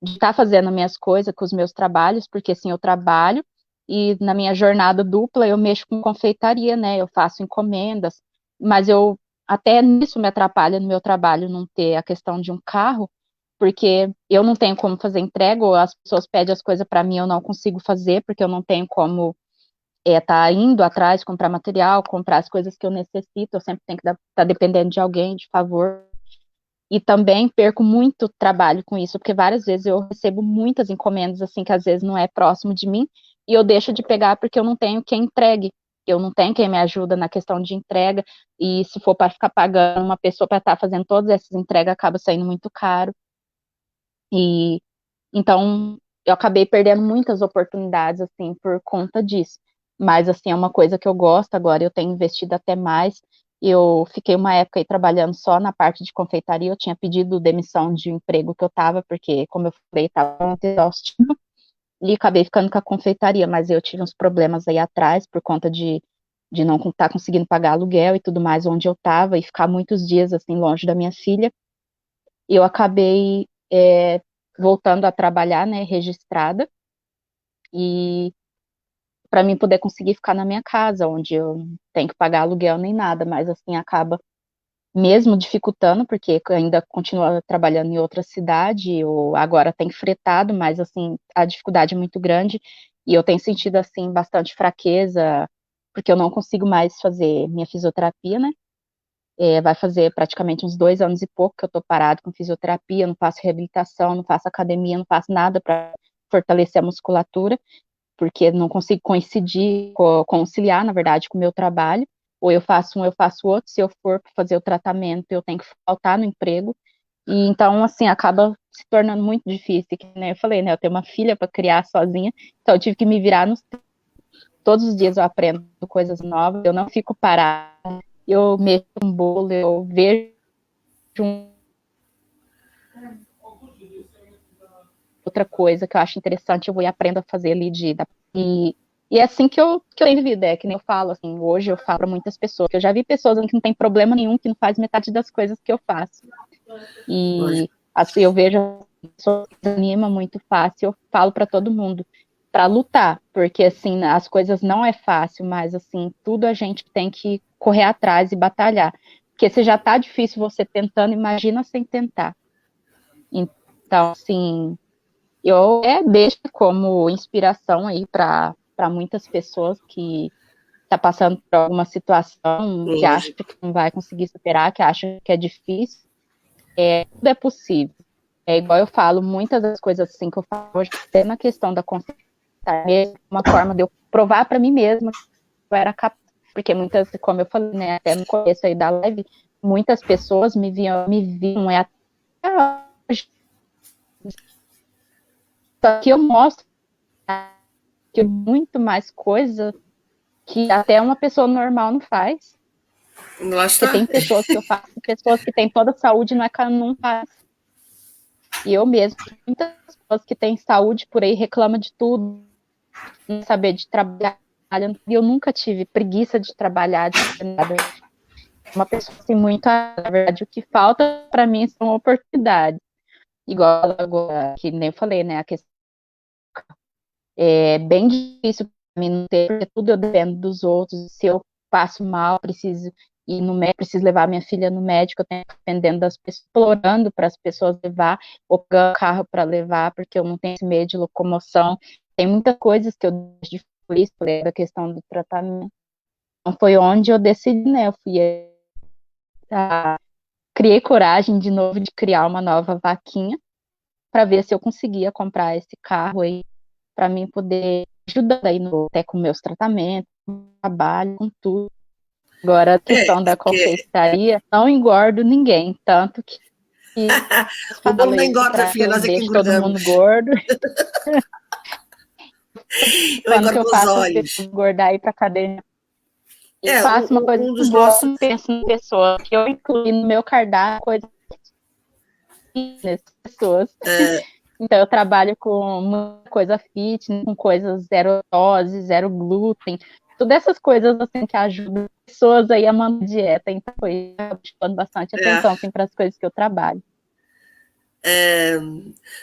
estar fazendo minhas coisas com os meus trabalhos, porque assim, eu trabalho e na minha jornada dupla eu mexo com confeitaria, né? Eu faço encomendas, mas eu até nisso me atrapalha no meu trabalho não ter a questão de um carro, porque eu não tenho como fazer entrega, ou as pessoas pedem as coisas para mim, eu não consigo fazer, porque eu não tenho como tá indo atrás, comprar material, comprar as coisas que eu necessito, eu sempre tenho que estar dependendo de alguém, de favor. E também perco muito trabalho com isso, porque várias vezes eu recebo muitas encomendas, assim, que às vezes não é próximo de mim, e eu deixo de pegar porque eu não tenho quem entregue. Eu não tenho quem me ajuda na questão de entrega, e se for para ficar pagando uma pessoa para estar fazendo todas essas entregas, acaba saindo muito caro. E então eu acabei perdendo muitas oportunidades, assim, por conta disso. Mas, assim, é uma coisa que eu gosto agora, eu tenho investido até mais. Eu fiquei uma época aí trabalhando só na parte de confeitaria, eu tinha pedido demissão de um emprego que eu estava, porque, como eu falei, estava muito exaustivo, e acabei ficando com a confeitaria, mas eu tive uns problemas aí atrás, por conta de não estar conseguindo pagar aluguel e tudo mais onde eu estava, e ficar muitos dias, assim, longe da minha filha, e eu acabei voltando a trabalhar, né, registrada, e para mim poder conseguir ficar na minha casa, onde eu não tenho que pagar aluguel nem nada, mas assim acaba mesmo dificultando, porque eu ainda continuo trabalhando em outra cidade, ou agora tem fretado, mas assim a dificuldade é muito grande e eu tenho sentido assim bastante fraqueza, porque eu não consigo mais fazer minha fisioterapia, né? Vai fazer praticamente uns 2 anos e pouco que eu tô parado com fisioterapia, não faço reabilitação, não faço academia, não faço nada para fortalecer a musculatura, porque não consigo conciliar, na verdade, com o meu trabalho, ou eu faço um, eu faço outro, se eu for fazer o tratamento, eu tenho que faltar no emprego, e então, assim, acaba se tornando muito difícil, que nem eu falei, né, eu tenho uma filha para criar sozinha, então eu tive que me virar todos os dias eu aprendo coisas novas, eu não fico parada, eu mexo um bolo, eu vejo outra coisa que eu acho interessante, eu vou e aprendo a fazer ali e é assim que eu tenho vivido, é que nem eu falo, assim, hoje eu falo para muitas pessoas, que eu já vi pessoas que não tem problema nenhum, que não faz metade das coisas que eu faço. E assim, eu vejo as pessoas que desanimam muito fácil, eu falo para todo mundo, para lutar, porque assim, as coisas não é fácil, mas assim, tudo a gente tem que correr atrás e batalhar. Porque se já tá difícil você tentando, imagina sem tentar. Então, assim, eu deixo como inspiração aí para muitas pessoas que tá passando por alguma situação, que acha que não vai conseguir superar, que acha que é difícil. Tudo é possível. É igual eu falo, muitas das coisas assim que eu falo hoje, até na questão da consciência, é uma forma de eu provar para mim mesma que eu era capaz. Porque muitas, como eu falei, né, até no começo aí da live, muitas pessoas me viam até hoje. Só que eu mostro que muito mais coisa que até uma pessoa normal não faz. Lá está. Porque tem pessoas que eu faço, pessoas que têm toda a saúde, não faz. E eu mesmo, muitas pessoas que têm saúde por aí reclamam de tudo, não saber de trabalhar. E eu nunca tive preguiça de trabalhar, de fazer nada. Uma pessoa assim, muito. Na verdade, o que falta para mim são oportunidades. Igual agora, que nem eu falei, né? A questão é bem difícil para mim não ter, porque tudo eu dependo dos outros. Se eu passo mal, preciso ir no médico, preciso levar minha filha no médico, eu tenho que dependendo das pessoas, explorando para as pessoas levar, ou pegar carro para levar, porque eu não tenho esse meio de locomoção. Tem muitas coisas que eu deixo de isso, da questão do tratamento. Então foi onde eu decidi, né? Eu fui criei coragem de novo de criar uma nova vaquinha para ver se eu conseguia comprar esse carro aí para mim poder ajudar aí até com meus tratamentos, com trabalho, com tudo. Agora a questão da confeitaria, não engordo ninguém, tanto que o bolo não engorda, filha, nós é que deixo todo mundo engordamos. gordo. Eu Quando que eu engordo os faço as olhos. pessoas engordar e ir pra cadeia? Eu faço uma coisa dos boa, nossos. não penso em pessoas, que eu incluí no meu cardápio coisas nessas pessoas. Então eu trabalho com muita coisa fitness, com coisas zero dose, zero glúten, todas essas coisas assim que ajudam pessoas aí a manter dieta. Então foi chamando bastante atenção assim, para as coisas que eu trabalho.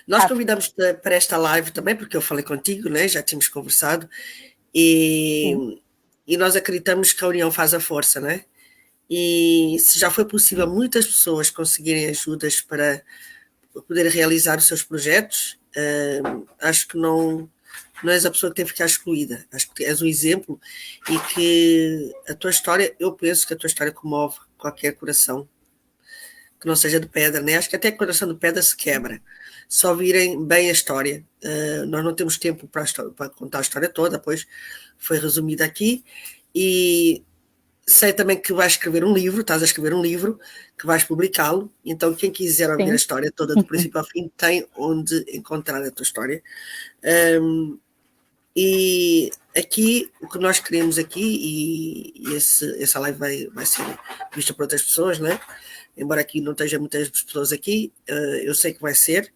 Nós convidamos para esta live também, porque eu falei contigo, né? Já tínhamos conversado, e nós acreditamos que a união faz a força, né? E se já foi possível muitas pessoas conseguirem ajudas para poder realizar os seus projetos, acho que não és a pessoa que tem que ficar excluída. Acho que és um exemplo e que a tua história, eu penso que a tua história comove qualquer coração que não seja de pedra, né? Acho que até o coração de pedra se quebra. Só virem bem a história. Nós não temos tempo para contar a história toda, pois foi resumida aqui. E sei também que vais escrever um livro, estás a escrever um livro, que vais publicá-lo. Então, quem quiser ouvir a história toda, do princípio ao fim, tem onde encontrar a tua história. E aqui, o que nós queremos aqui, e essa live vai ser vista por outras pessoas, né? Embora aqui não esteja muitas pessoas aqui, eu sei que vai ser.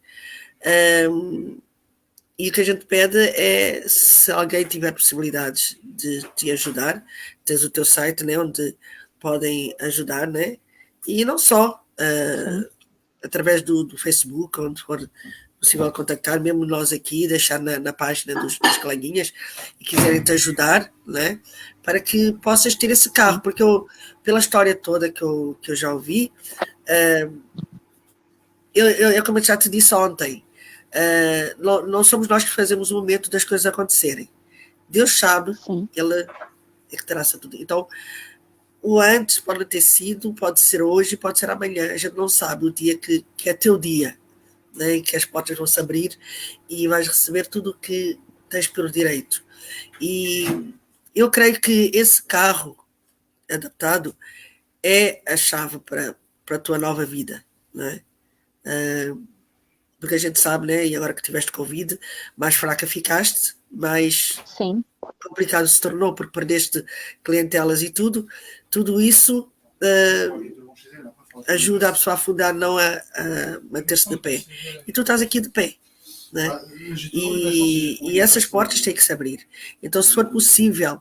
E o que a gente pede é, se alguém tiver possibilidades de te ajudar, tens o teu site, né, onde podem ajudar, né? E não só, através do Facebook, onde for possível contactar, mesmo nós aqui, deixar na página dos coleguinhas e quiserem te ajudar, né? Para que possas ter esse carro, porque eu, pela história toda que eu já ouvi, como eu já te disse ontem, não somos nós que fazemos o momento das coisas acontecerem. Deus sabe, Ele é que traça tudo. Então, o antes pode ter sido, pode ser hoje, pode ser amanhã. A gente não sabe o dia que é teu dia, né, em que as portas vão se abrir e vais receber tudo o que tens por direito. E eu creio que esse carro adaptado é a chave para a tua nova vida, não é? Porque a gente sabe, né, e agora que tiveste Covid, mais fraca ficaste, mais Sim. complicado se tornou, porque perdeste clientelas e tudo isso ajuda a pessoa a afundar, não a manter-se de pé. E tu estás aqui de pé, né? E essas portas têm que se abrir. Então, se for possível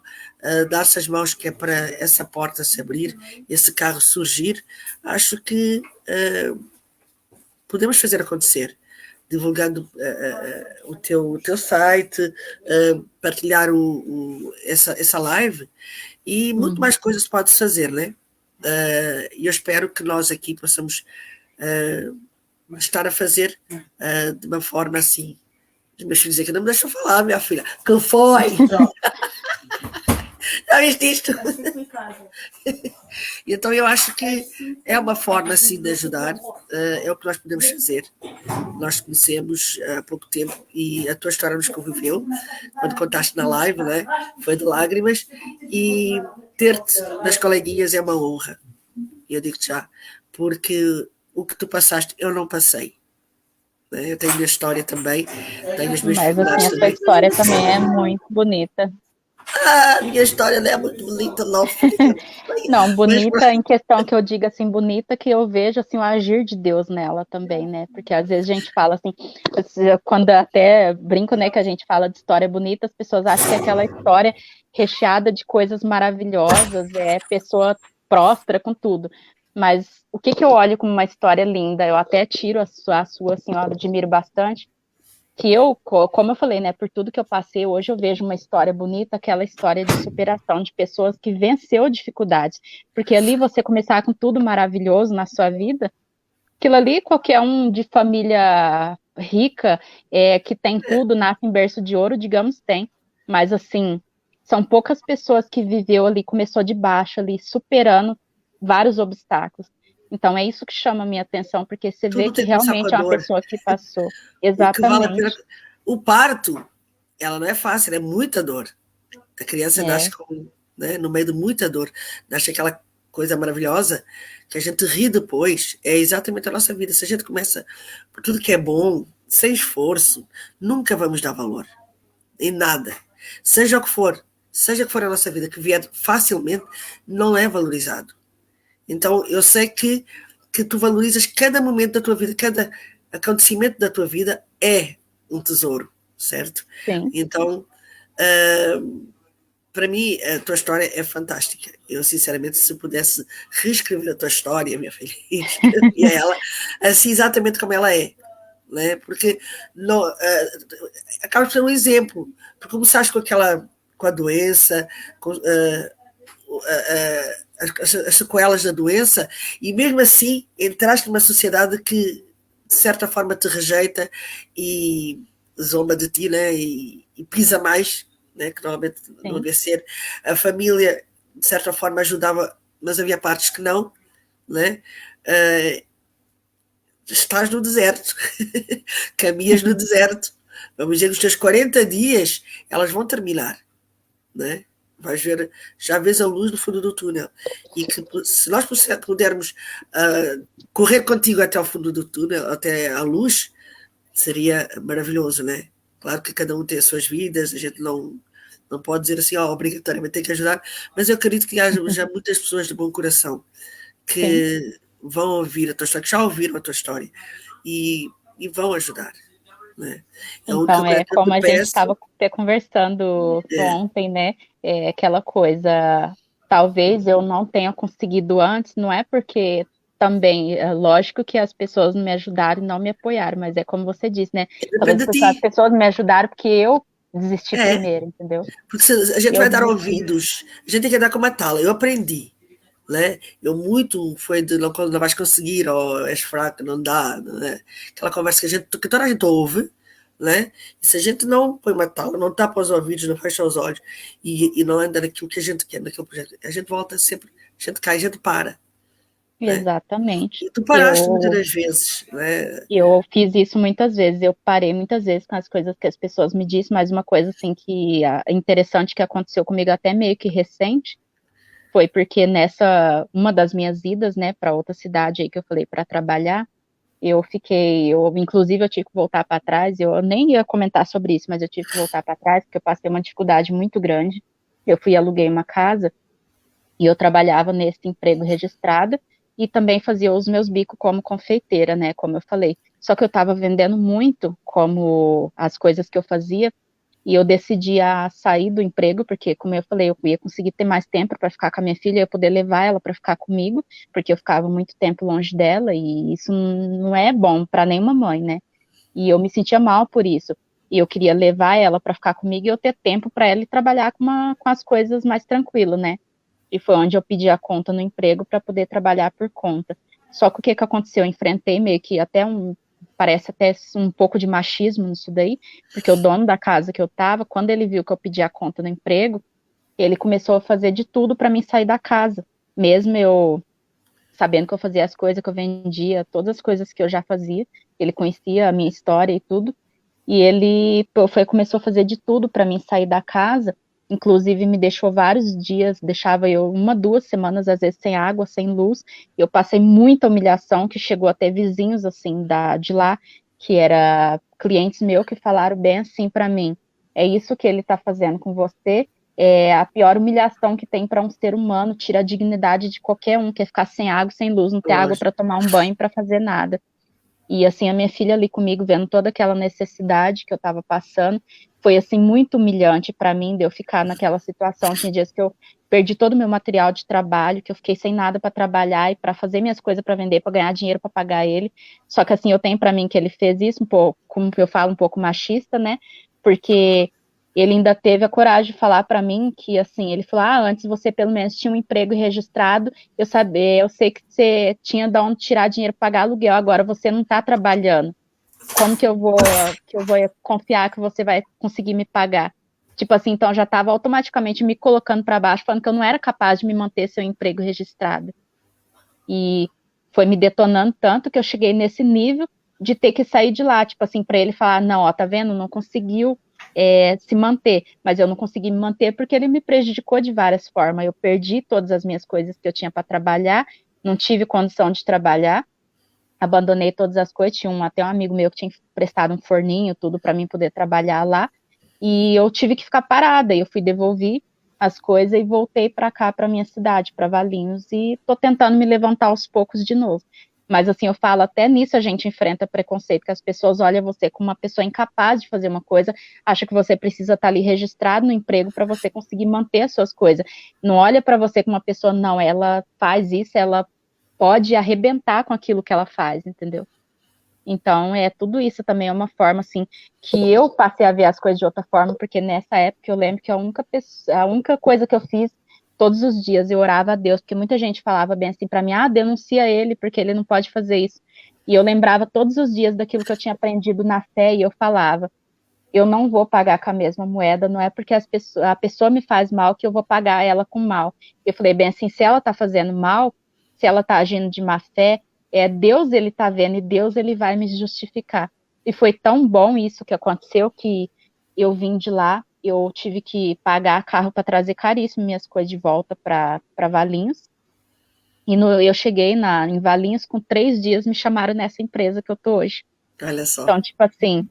dar-se as mãos, que é para essa porta se abrir, esse carro surgir, acho que podemos fazer acontecer, divulgando o teu site, partilhar essa live, e muito mais coisas pode-se fazer, né? E eu espero que nós aqui possamos estar a fazer de uma forma assim. Os meus filhos aqui não me deixam falar, minha filha. Que foi? Já viste isto? Então eu acho que é uma forma assim de ajudar, é o que nós podemos fazer. Nós conhecemos há pouco tempo e a tua história nos conviveu, quando contaste na live, né? Foi de lágrimas, e ter-te nas coleguinhas é uma honra. Eu digo-te já, porque o que tu passaste eu não passei. Eu tenho a minha história também, tenho as minhas Mas dificuldades assim, a sua também. história também é muito bonita. A minha história não é muito bonita, não, filha. Não, bonita em questão que eu diga assim, bonita que eu vejo assim o agir de Deus nela também, né? Porque às vezes a gente fala assim, quando até brinco, né, que a gente fala de história bonita, as pessoas acham que é aquela história recheada de coisas maravilhosas, pessoa próspera com tudo. Mas o que eu olho como uma história linda, eu até tiro a sua assim, eu admiro bastante, que eu, como eu falei, né, por tudo que eu passei, hoje eu vejo uma história bonita, aquela história de superação, de pessoas que venceu dificuldades, porque ali você começar com tudo maravilhoso na sua vida, aquilo ali qualquer um de família rica, que tem tudo, nasce em berço de ouro, digamos, tem, mas assim, são poucas pessoas que viveu ali, começou de baixo ali, superando vários obstáculos. Então é isso que chama a minha atenção, porque você vê Tudo que tem que começar com a realmente é uma dor. pessoa que passou. O que vale a Exatamente. pena. O parto, ela não é fácil, é muita dor. A criança nasce né, no meio de muita dor. Nasce aquela coisa maravilhosa que a gente ri depois. É exatamente a nossa vida. Se a gente começa por tudo que é bom, sem esforço, nunca vamos dar valor. Em nada. Seja o que for a nossa vida, que vier facilmente, não é valorizado. Então, eu sei que tu valorizas cada momento da tua vida, cada acontecimento da tua vida é um tesouro, certo? Sim. Então, para mim, a tua história é fantástica. Eu, sinceramente, se pudesse reescrever a tua história, minha filha, e escrevia ela assim exatamente como ela é. Né? Porque acaba de ser um exemplo. Porque começaste com a doença, com as sequelas da doença, e mesmo assim entraste numa sociedade que de certa forma te rejeita e zomba de ti, né? e pisa mais, né? Que normalmente não devia ser. A família de certa forma ajudava, mas havia partes que não, né? Estás no deserto, caminhas no deserto, vamos dizer, os teus 40 dias elas vão terminar, né? Vais ver, já vês a luz no fundo do túnel, e que se nós pudermos correr contigo até ao fundo do túnel, até à luz, seria maravilhoso, né? Claro que cada um tem as suas vidas, a gente não pode dizer assim, obrigatoriamente tem que ajudar, mas eu acredito que haja já muitas pessoas de bom coração que vão ouvir a tua história, que já ouviram a tua história e vão ajudar. Né? Então, como a gente estava até conversando ontem, né? Aquela coisa, talvez eu não tenha conseguido antes, não é porque também, lógico que as pessoas me ajudaram e não me apoiaram, mas é como você disse, né? Talvez as pessoas me ajudaram porque eu desisti primeiro, entendeu? Porque a gente vai dar ouvidos, a gente tem que dar com uma tala. Eu aprendi. Né? Eu muito foi de não vais conseguir, és fraco, não dá, né? Aquela conversa que toda a gente ouve, né? E se a gente não põe uma tala, não tapa os ouvidos, não fecha os olhos e não anda naquilo que a gente quer, naquele projeto, a gente volta sempre, a gente cai, a gente para. Exatamente. E tu paraste muitas Eu, das vezes, né? eu fiz isso muitas vezes, eu parei muitas vezes com as coisas que as pessoas me disseram, mas uma coisa assim que interessante que aconteceu comigo até meio que recente, foi porque uma das minhas idas, né, para outra cidade aí que eu falei para trabalhar, inclusive eu tive que voltar para trás, eu nem ia comentar sobre isso, mas eu tive que voltar para trás porque eu passei uma dificuldade muito grande. Eu fui e aluguei uma casa e eu trabalhava nesse emprego registrado e também fazia os meus bicos como confeiteira, né, como eu falei. Só que eu estava vendendo muito como as coisas que eu fazia e eu decidi a sair do emprego, porque, como eu falei, eu ia conseguir ter mais tempo para ficar com a minha filha, eu ia poder levar ela para ficar comigo, porque eu ficava muito tempo longe dela, e isso não é bom para nenhuma mãe, né? E eu me sentia mal por isso. E eu queria levar ela para ficar comigo e eu ter tempo para ela e trabalhar com as coisas mais tranquilo, né? E foi onde eu pedi a conta no emprego para poder trabalhar por conta. Só que o que aconteceu? Eu enfrentei meio que parece até um pouco de machismo nisso daí, porque o dono da casa que eu estava, quando ele viu que eu pedi a conta no emprego, ele começou a fazer de tudo para mim sair da casa. Mesmo eu sabendo que eu fazia as coisas que eu vendia, todas as coisas que eu já fazia, ele conhecia a minha história e tudo, e ele começou a fazer de tudo para mim sair da casa, inclusive me deixou vários dias, deixava eu 1, 2 semanas, às vezes sem água, sem luz, e eu passei muita humilhação, que chegou até vizinhos, assim, de lá, que era clientes meus que falaram bem assim para mim, é isso que ele está fazendo com você, é a pior humilhação que tem para um ser humano, tira a dignidade de qualquer um, que é ficar sem água, sem luz, não ter água Lógico. para tomar um banho, para fazer nada. E assim, a minha filha ali comigo, vendo toda aquela necessidade que eu estava passando, foi assim muito humilhante para mim de eu ficar naquela situação. Tinha dias que eu perdi todo o meu material de trabalho, que eu fiquei sem nada para trabalhar e para fazer minhas coisas para vender, para ganhar dinheiro para pagar ele. Só que assim, eu tenho para mim que ele fez isso um pouco, como eu falo, um pouco machista, né? Porque ele ainda teve a coragem de falar para mim que assim, ele falou: "Ah, antes você pelo menos tinha um emprego registrado, eu sei que você tinha de onde tirar dinheiro para pagar aluguel, agora você não está trabalhando. Como que eu vou confiar que você vai conseguir me pagar?" Tipo assim, então já estava automaticamente me colocando para baixo, falando que eu não era capaz de me manter seu emprego registrado. E foi me detonando tanto que eu cheguei nesse nível de ter que sair de lá, tipo assim, para ele falar: "Não, ó, tá vendo? Não conseguiu se manter", mas eu não consegui me manter porque ele me prejudicou de várias formas. Eu perdi todas as minhas coisas que eu tinha para trabalhar, não tive condição de trabalhar, abandonei todas as coisas. Tinha até um amigo meu que tinha prestado um forninho, tudo para mim poder trabalhar lá, e eu tive que ficar parada. E eu fui devolver as coisas e voltei para cá, para minha cidade, para Valinhos, e tô tentando me levantar aos poucos de novo. Mas assim, eu falo, até nisso a gente enfrenta preconceito, que as pessoas olham você como uma pessoa incapaz de fazer uma coisa, acha que você precisa estar ali registrado no emprego para você conseguir manter as suas coisas. Não olha para você como uma pessoa, não, ela faz isso, ela pode arrebentar com aquilo que ela faz, entendeu? Então, tudo isso também é uma forma, assim, que eu passei a ver as coisas de outra forma, porque nessa época eu lembro que a única coisa que eu fiz todos os dias, eu orava a Deus, porque muita gente falava bem assim para mim: "Ah, denuncia ele, porque ele não pode fazer isso." E eu lembrava todos os dias daquilo que eu tinha aprendido na fé, e eu falava: "Eu não vou pagar com a mesma moeda, não é porque a pessoa me faz mal que eu vou pagar ela com mal." Eu falei bem assim: se ela tá fazendo mal, se ela tá agindo de má fé, Deus, ele tá vendo, e Deus, ele vai me justificar. E foi tão bom isso que aconteceu, que eu vim de lá, eu tive que pagar carro para trazer caríssimo minhas coisas de volta para Valinhos. E eu cheguei em Valinhos, com 3 dias me chamaram nessa empresa que eu tô hoje. Olha só. Então, tipo assim,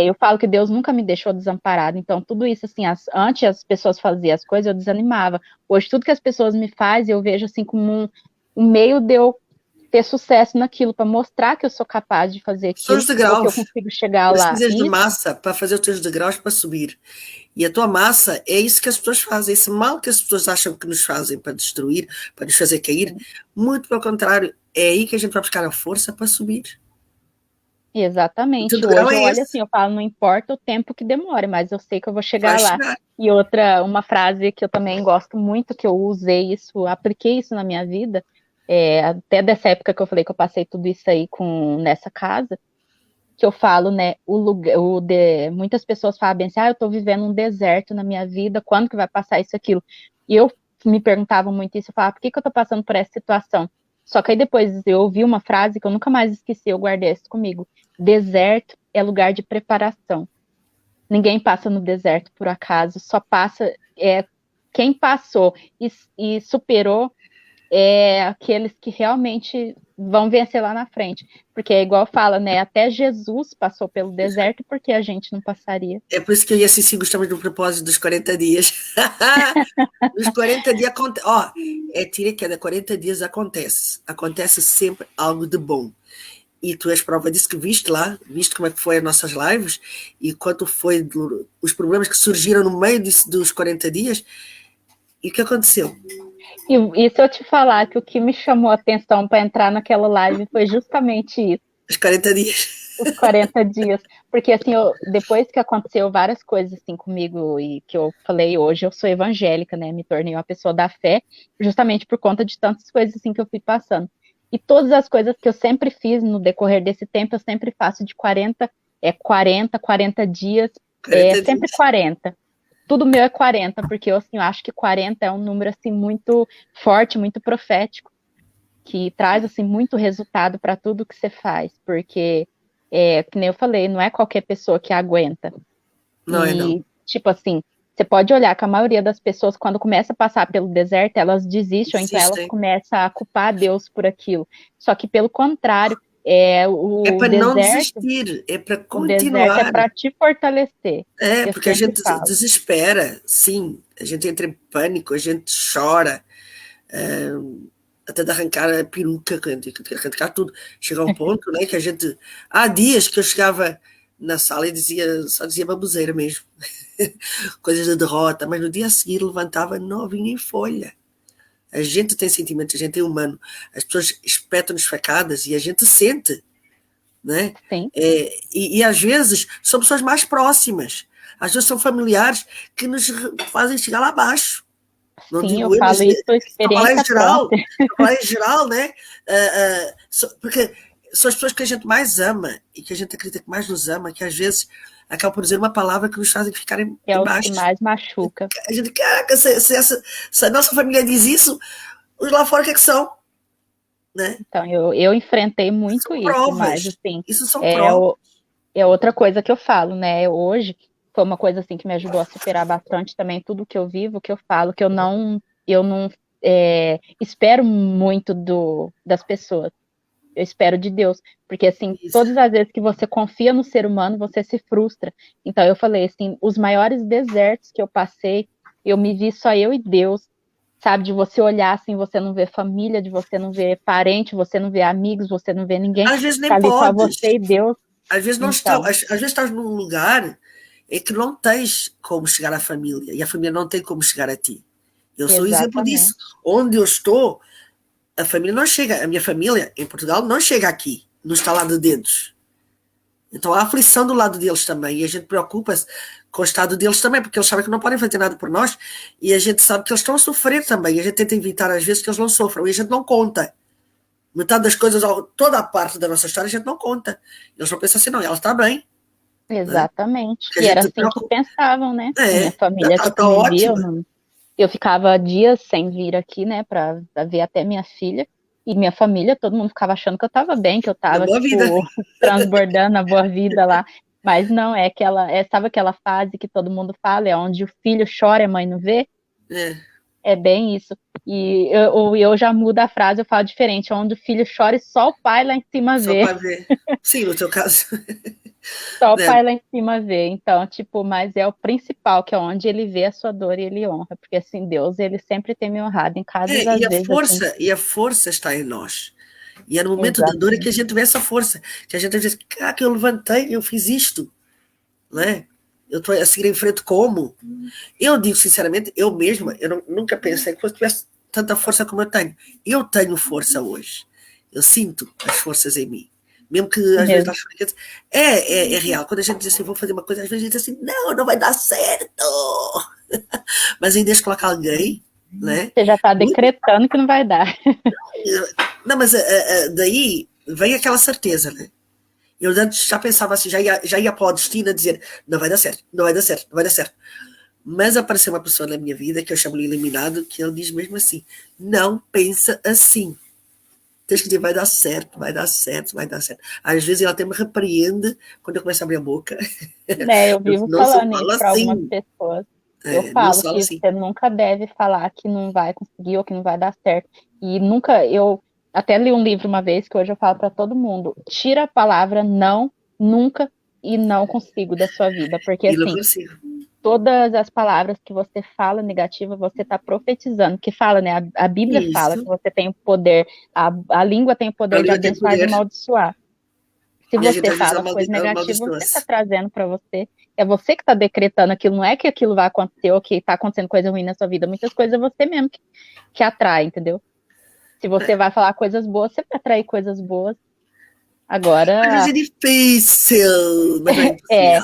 eu falo que Deus nunca me deixou desamparado. Então, tudo isso, assim, antes as pessoas faziam as coisas, eu desanimava. Hoje, tudo que as pessoas me fazem, eu vejo assim como um meio de eu ter sucesso naquilo, para mostrar que eu sou capaz de fazer São aquilo, os ou que eu degraus. consigo chegar lá. Precisas de Isso, massa para fazer os teus degraus para subir. E a tua massa é isso que as pessoas fazem. Esse mal que as pessoas acham que nos fazem para destruir, para nos fazer cair, muito pelo contrário, é aí que a gente vai buscar a força para subir. O teu exatamente. degrau Hoje eu é olho esse. assim, eu falo, não importa o tempo que demore, mas eu sei que eu vou Vai chegar lá. chegar. E uma frase que eu também gosto muito, que eu usei isso, apliquei isso na minha vida, até dessa época que eu falei que eu passei tudo isso aí nessa casa, que eu falo, né, muitas pessoas falam bem assim: "Ah, eu tô vivendo um deserto na minha vida, quando que vai passar isso, aquilo?" E eu me perguntava muito isso, eu falava: "Por que que eu tô passando por essa situação?" Só que aí depois eu ouvi uma frase que eu nunca mais esqueci, eu guardei isso comigo. Deserto é lugar de preparação. Ninguém passa no deserto por acaso, só passa quem passou e superou aqueles que realmente vão vencer lá na frente. Porque é igual fala, né? Até Jesus passou pelo deserto, porque a gente não passaria. É por isso que eu e a Cici gostamos do propósito dos 40 dias. Nos 40 dias acontece. Ó, tira que cada 40 dias acontece. Acontece sempre algo de bom. E tu és prova disso que viste como é que foi as nossas lives, e quanto foi os problemas que surgiram no meio dos 40 dias, e o que aconteceu? E se eu te falar que o que me chamou a atenção para entrar naquela live foi justamente isso. Os 40 dias. Os 40 dias. Porque, assim, depois que aconteceu várias coisas, assim, comigo, e que eu falei hoje, eu sou evangélica, né? Me tornei uma pessoa da fé, justamente por conta de tantas coisas, assim, que eu fui passando. E todas as coisas que eu sempre fiz no decorrer desse tempo, eu sempre faço de 40 dias, 40 sempre dias. 40. Tudo meu é 40, porque eu, assim, eu acho que 40 é um número, assim, muito forte, muito profético, que traz, assim, muito resultado para tudo que você faz, porque, que nem eu falei, não é qualquer pessoa que aguenta. Não é, não. Tipo assim, você pode olhar que a maioria das pessoas, quando começa a passar pelo deserto, elas desistem, ou então elas começam a culpar Deus por aquilo. Só que, pelo contrário, o É para deserto, não desistir, é para o deserto é continuar. para te fortalecer. Eu Porque a sempre gente falo. desespera, sim, a gente entra em pânico, a gente chora, até de arrancar a peruca, arrancar tudo. Chega a um ponto, né, que a gente... Há dias que eu chegava na sala e só dizia baboseira mesmo, coisas de derrota, mas no dia a seguir levantava novinha em folha. A gente tem sentimentos, a gente é humano, as pessoas espetam-nos facadas e a gente sente, né? Sim. E às vezes são pessoas mais próximas, às vezes são familiares que nos fazem chegar lá abaixo. Não Sim, digo eu falo isso por experiência própria. falar em geral, né? Porque são as pessoas que a gente mais ama e que a gente acredita que mais nos ama, que às vezes acabam por dizer uma palavra que nos fazem ficar É o embaixo. que mais machuca. A gente, caraca, se a nossa família diz isso, os lá fora o que é que são? Né? Então, eu enfrentei muito São isso, provas. mas assim, Isso são provas. é outra coisa que eu falo, né? Hoje foi uma coisa assim que me ajudou a superar bastante também tudo que eu vivo, que eu falo, que eu não espero muito das pessoas. Eu espero de Deus, porque assim, Isso. todas as vezes que você confia no ser humano, você se frustra. Então eu falei assim, os maiores desertos que eu passei, eu me vi só eu e Deus, sabe? De você olhar assim, você não vê família, de você não ver parente, você não vê amigos, você não vê ninguém. Às vezes nem Tá ali só podes. você e Deus. Às vezes não Então. às vezes estás num lugar em que não tens como chegar à família e a família não tem como chegar a ti. Eu sou exemplo disso. Onde eu estou, a família não chega. A minha família em Portugal não chega aqui, no estalar de dedos. Então há aflição do lado deles também e a gente preocupa-se com o estado deles também, porque eles sabem que não podem fazer nada por nós e a gente sabe que eles estão a sofrer também. E a gente tenta evitar às vezes que eles não sofram e a gente não conta. Metade das coisas, toda a parte da nossa história a gente não conta. Eles não pensam assim, não, ela está bem. Exatamente. Né? E era assim que pensavam, né? Minha família tá tipo, me via, eu ficava dias sem vir aqui, né, para ver até minha filha. E minha família, todo mundo ficava achando que eu estava bem, que eu estava tipo, transbordando a boa vida lá. Mas não, sabe aquela fase que todo mundo fala, é onde o filho chora e a mãe não vê? É bem isso. E eu já mudo a frase, eu falo diferente, onde o filho chora e só o pai lá em cima vê. Só para ver. Sim, no teu caso. Só o pai lá em cima vê. Então, tipo, mas é o principal, que é onde ele vê a sua dor e ele honra. Porque, assim, Deus, ele sempre tem me honrado em cada das vezes. E a força está em nós. E é no momento da dor que a gente vê essa força. Que a gente diz, cara, que eu levantei, eu fiz isto. Né? Eu estou a seguir em frente como? Eu digo, sinceramente, eu mesma, nunca pensei que eu tivesse tanta força como eu tenho. Eu tenho força hoje. Eu sinto as forças em mim. Mesmo que às vezes é real. Quando a gente diz assim, vou fazer uma coisa, às vezes a gente diz assim, não vai dar certo. Mas ainda coloca alguém, né? Você já está decretando que não vai dar. Não, mas daí vem aquela certeza, né? Eu antes já pensava assim, já ia para o destino a dizer, não vai dar certo, não vai dar certo, não vai dar certo. Mas apareceu uma pessoa na minha vida, que eu chamo de eliminado, que ele diz mesmo assim, não pensa assim. Tens que dizer, vai dar certo, vai dar certo, vai dar certo. Às vezes ela até me repreende quando eu começo a abrir a boca. Né, eu vivo Não se falando isso fala para algumas assim. pessoas. Eu Não falo se fala que assim. você nunca deve falar que não vai conseguir ou que não vai dar certo. E nunca, eu até li um livro uma vez que hoje eu falo para todo mundo: tira a palavra não, nunca e não consigo da sua vida, porque E não assim, consigo. todas as palavras que você fala negativa, você está profetizando, que fala, né? A Bíblia fala que Isso. você tem o poder, a língua tem o poder Ali de eu tenho abençoar e de poder. amaldiçoar. Se E a gente você às vezes fala as coisas negativas, você está amaldiçoa-se. trazendo para você. É você que está decretando aquilo, não é que aquilo vai acontecer ou que está acontecendo coisa ruim na sua vida. Muitas coisas é você mesmo que atrai, entendeu? Se você vai falar coisas boas, você vai atrair coisas boas. Às vezes Agora, é difícil, mas não é é, impossível.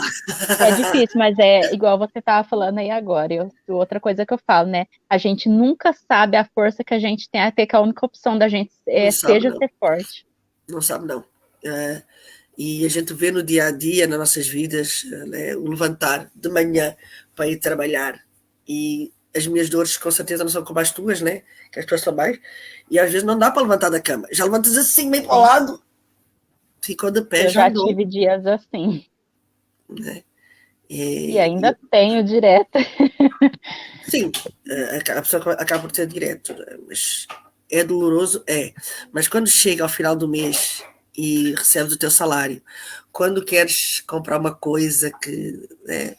é difícil, mas é igual você estava falando aí agora. Outra coisa que eu falo, né? A gente nunca sabe a força que a gente tem, até que a única opção da gente Não sabe, seja não. ser forte. Não sabe, não. E a gente vê no dia a dia, nas nossas vidas, né, o levantar de manhã para ir trabalhar. E as minhas dores, com certeza, não são como as tuas, né? Que as tuas são mais. E às vezes não dá para levantar da cama. Já levantas assim, meio para o lado, ficou de pé, Eu já já andou. tive dias assim. Né? E E, ainda tenho direto. sim, a pessoa acaba por ter direto, né? Mas é doloroso, é. Mas quando chega ao final do mês e recebes o teu salário, quando queres comprar uma coisa né,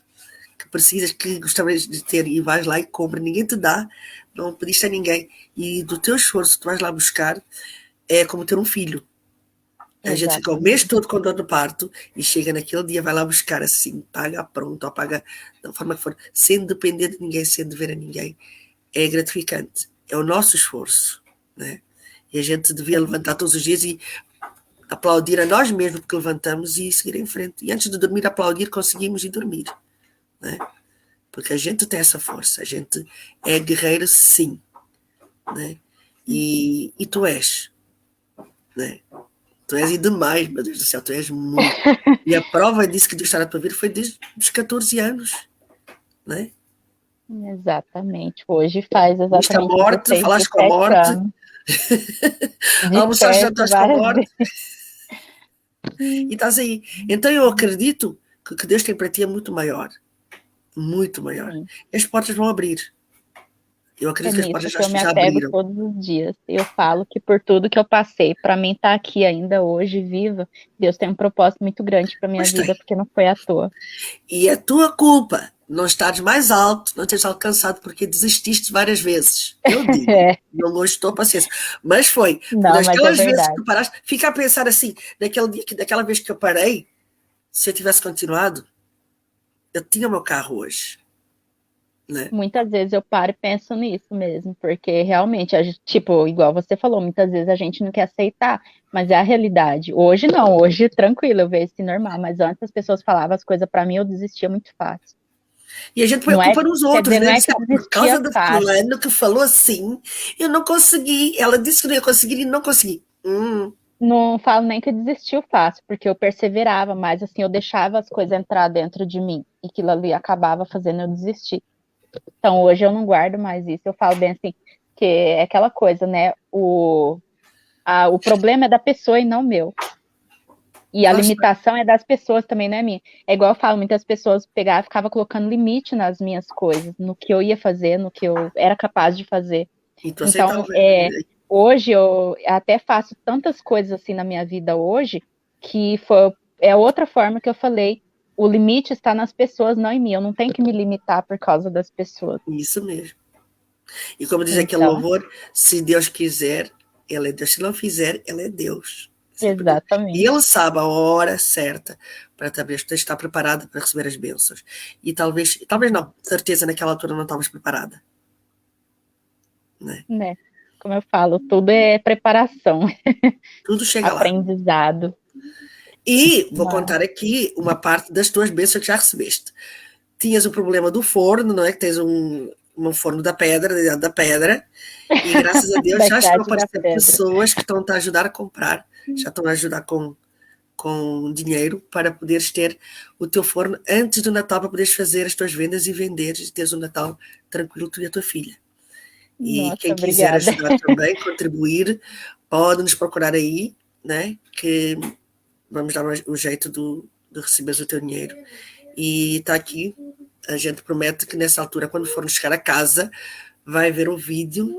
que precisas, que gostarias de ter e vais lá e compra, ninguém te dá, não pediste a ninguém, e do teu esforço tu vais lá buscar, é como ter um filho. A gente fica o mês Exatamente. todo com dor no parto e chega naquele dia, vai lá buscar assim, paga pronto, ou paga da forma que for, sem depender de ninguém, sem dever a ninguém. É gratificante. É o nosso esforço. Né? E a gente devia levantar todos os dias e aplaudir a nós mesmos porque levantamos e seguir em frente. E antes de dormir, aplaudir, conseguimos ir dormir. Né? Porque a gente tem essa força. A gente é guerreiro, sim. Né? E tu és. Né? Tu és e demais, meu Deus do céu, tu és muito. E a prova disso que Deus está na tua vida foi desde os 14 anos. Né? Exatamente. Hoje faz Viste a exatamente morte, 16, falaste com a 17 morte, anos. De almoçaste, perto jantaste com a várias morte e vezes. estás aí. Então eu acredito que o que Deus tem para ti é muito maior. Muito maior. Sim. E as portas vão abrir. Eu É acredito que as portas nisso que eu me já apego abriram. todos os dias. Eu falo que por tudo que eu passei, para mim estar aqui ainda hoje, viva, Deus tem um propósito muito grande para minha Pois tem. vida, porque não foi à toa. E é tua culpa não estares mais alto, não teres alcançado, porque desististe várias vezes. Eu digo, É, não gostou paciência. Mas foi. Porque não, mas é daquelas vezes que verdade. tu paraste, fica a pensar assim, naquele dia, daquela vez que eu parei, se eu tivesse continuado, eu tinha o meu carro hoje. Né? Muitas vezes eu paro e penso nisso mesmo, porque realmente, tipo, igual você falou, muitas vezes a gente não quer aceitar, mas é a realidade. Hoje não, hoje tranquilo, eu vejo isso normal, mas antes as pessoas falavam as coisas pra mim, eu desistia muito fácil. E a gente põe a Não é, culpa nos quer outros, dizer, não né? é Diz, que eu por causa desistia do fácil. fulano que falou assim, eu não consegui. Ela disse que não ia conseguir e não consegui. Não falo nem que eu desistiu fácil, porque eu perseverava, mas assim, eu deixava as coisas entrar dentro de mim, e aquilo ali acabava fazendo eu desistir. Então hoje eu não guardo mais isso, eu falo bem assim, que é aquela coisa, né? O problema é da pessoa e não meu. E a Lá está. limitação é das pessoas também, não é minha. É igual eu falo, muitas pessoas pegavam, ficava colocando limite nas minhas coisas, no que eu ia fazer, no que eu era capaz de fazer. E tu Então, aceitava. hoje eu até faço tantas coisas assim na minha vida hoje, que é outra forma que eu falei, o limite está nas pessoas, não em mim. Eu não tenho que me limitar por causa das pessoas. Isso mesmo. E como diz aquele Então, louvor, se Deus quiser, Ele é Deus. Se não fizer, Ele é Deus. Sempre Deus. E exatamente. Ele sabe a hora certa para também estar preparada para receber as bênçãos. E talvez não, certeza naquela altura não estavas preparada. Né? Né? Como eu falo, tudo é preparação, Tudo chega lá. aprendizado. E vou Mas, contar aqui uma parte das tuas bênçãos que já recebeste. Tinhas o problema do forno, não é? Que tens um forno da pedra, e graças a Deus da já estão a idade da aparecer pedra. pessoas que estão a ajudar a comprar, já estão a ajudar com dinheiro para poderes ter o teu forno antes do Natal, para poderes fazer as tuas vendas e venderes e teres um Natal tranquilo, tu e a tua filha. E Nossa, quem quiser obrigada. ajudar também, contribuir, pode nos procurar aí, né? Que vamos dar o jeito de receber o teu dinheiro. E está aqui, a gente promete que nessa altura, quando formos chegar a casa, vai ver o vídeo,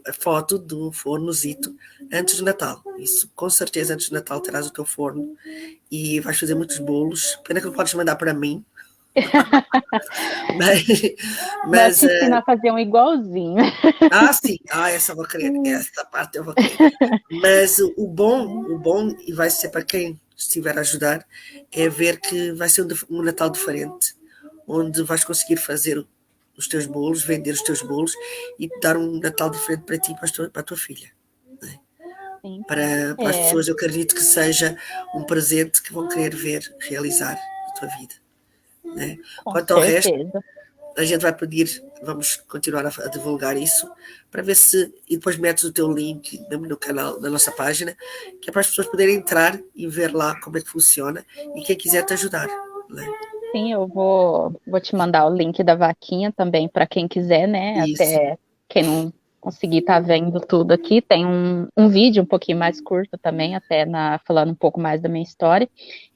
a foto do fornozito antes do Natal. Isso, com certeza, antes do Natal terás o teu forno e vais fazer muitos bolos. Pena que não podes mandar para mim. Mas te ensinar a fazer um igualzinho. Sim. Essa eu vou querer. Essa parte eu vou querer. Mas o bom, e vai ser para quem estiver a ajudar, é ver que vai ser um Natal diferente, onde vais conseguir fazer os teus bolos, vender os teus bolos e dar um Natal diferente para ti e para a tua filha. Né? Para as pessoas, eu acredito que seja um presente que vão querer ver realizar na tua vida. Né? Quanto ao resto, a gente vai pedir, vamos continuar a divulgar isso, para ver se, e depois metes o teu link mesmo no canal, na nossa página, que é para as pessoas poderem entrar e ver lá como é que funciona, e quem quiser te ajudar. Né? Sim, eu vou te mandar o link da vaquinha também para quem quiser, né? Isso. Até quem não conseguir estar vendo tudo aqui, tem um vídeo um pouquinho mais curto também, até falando um pouco mais da minha história.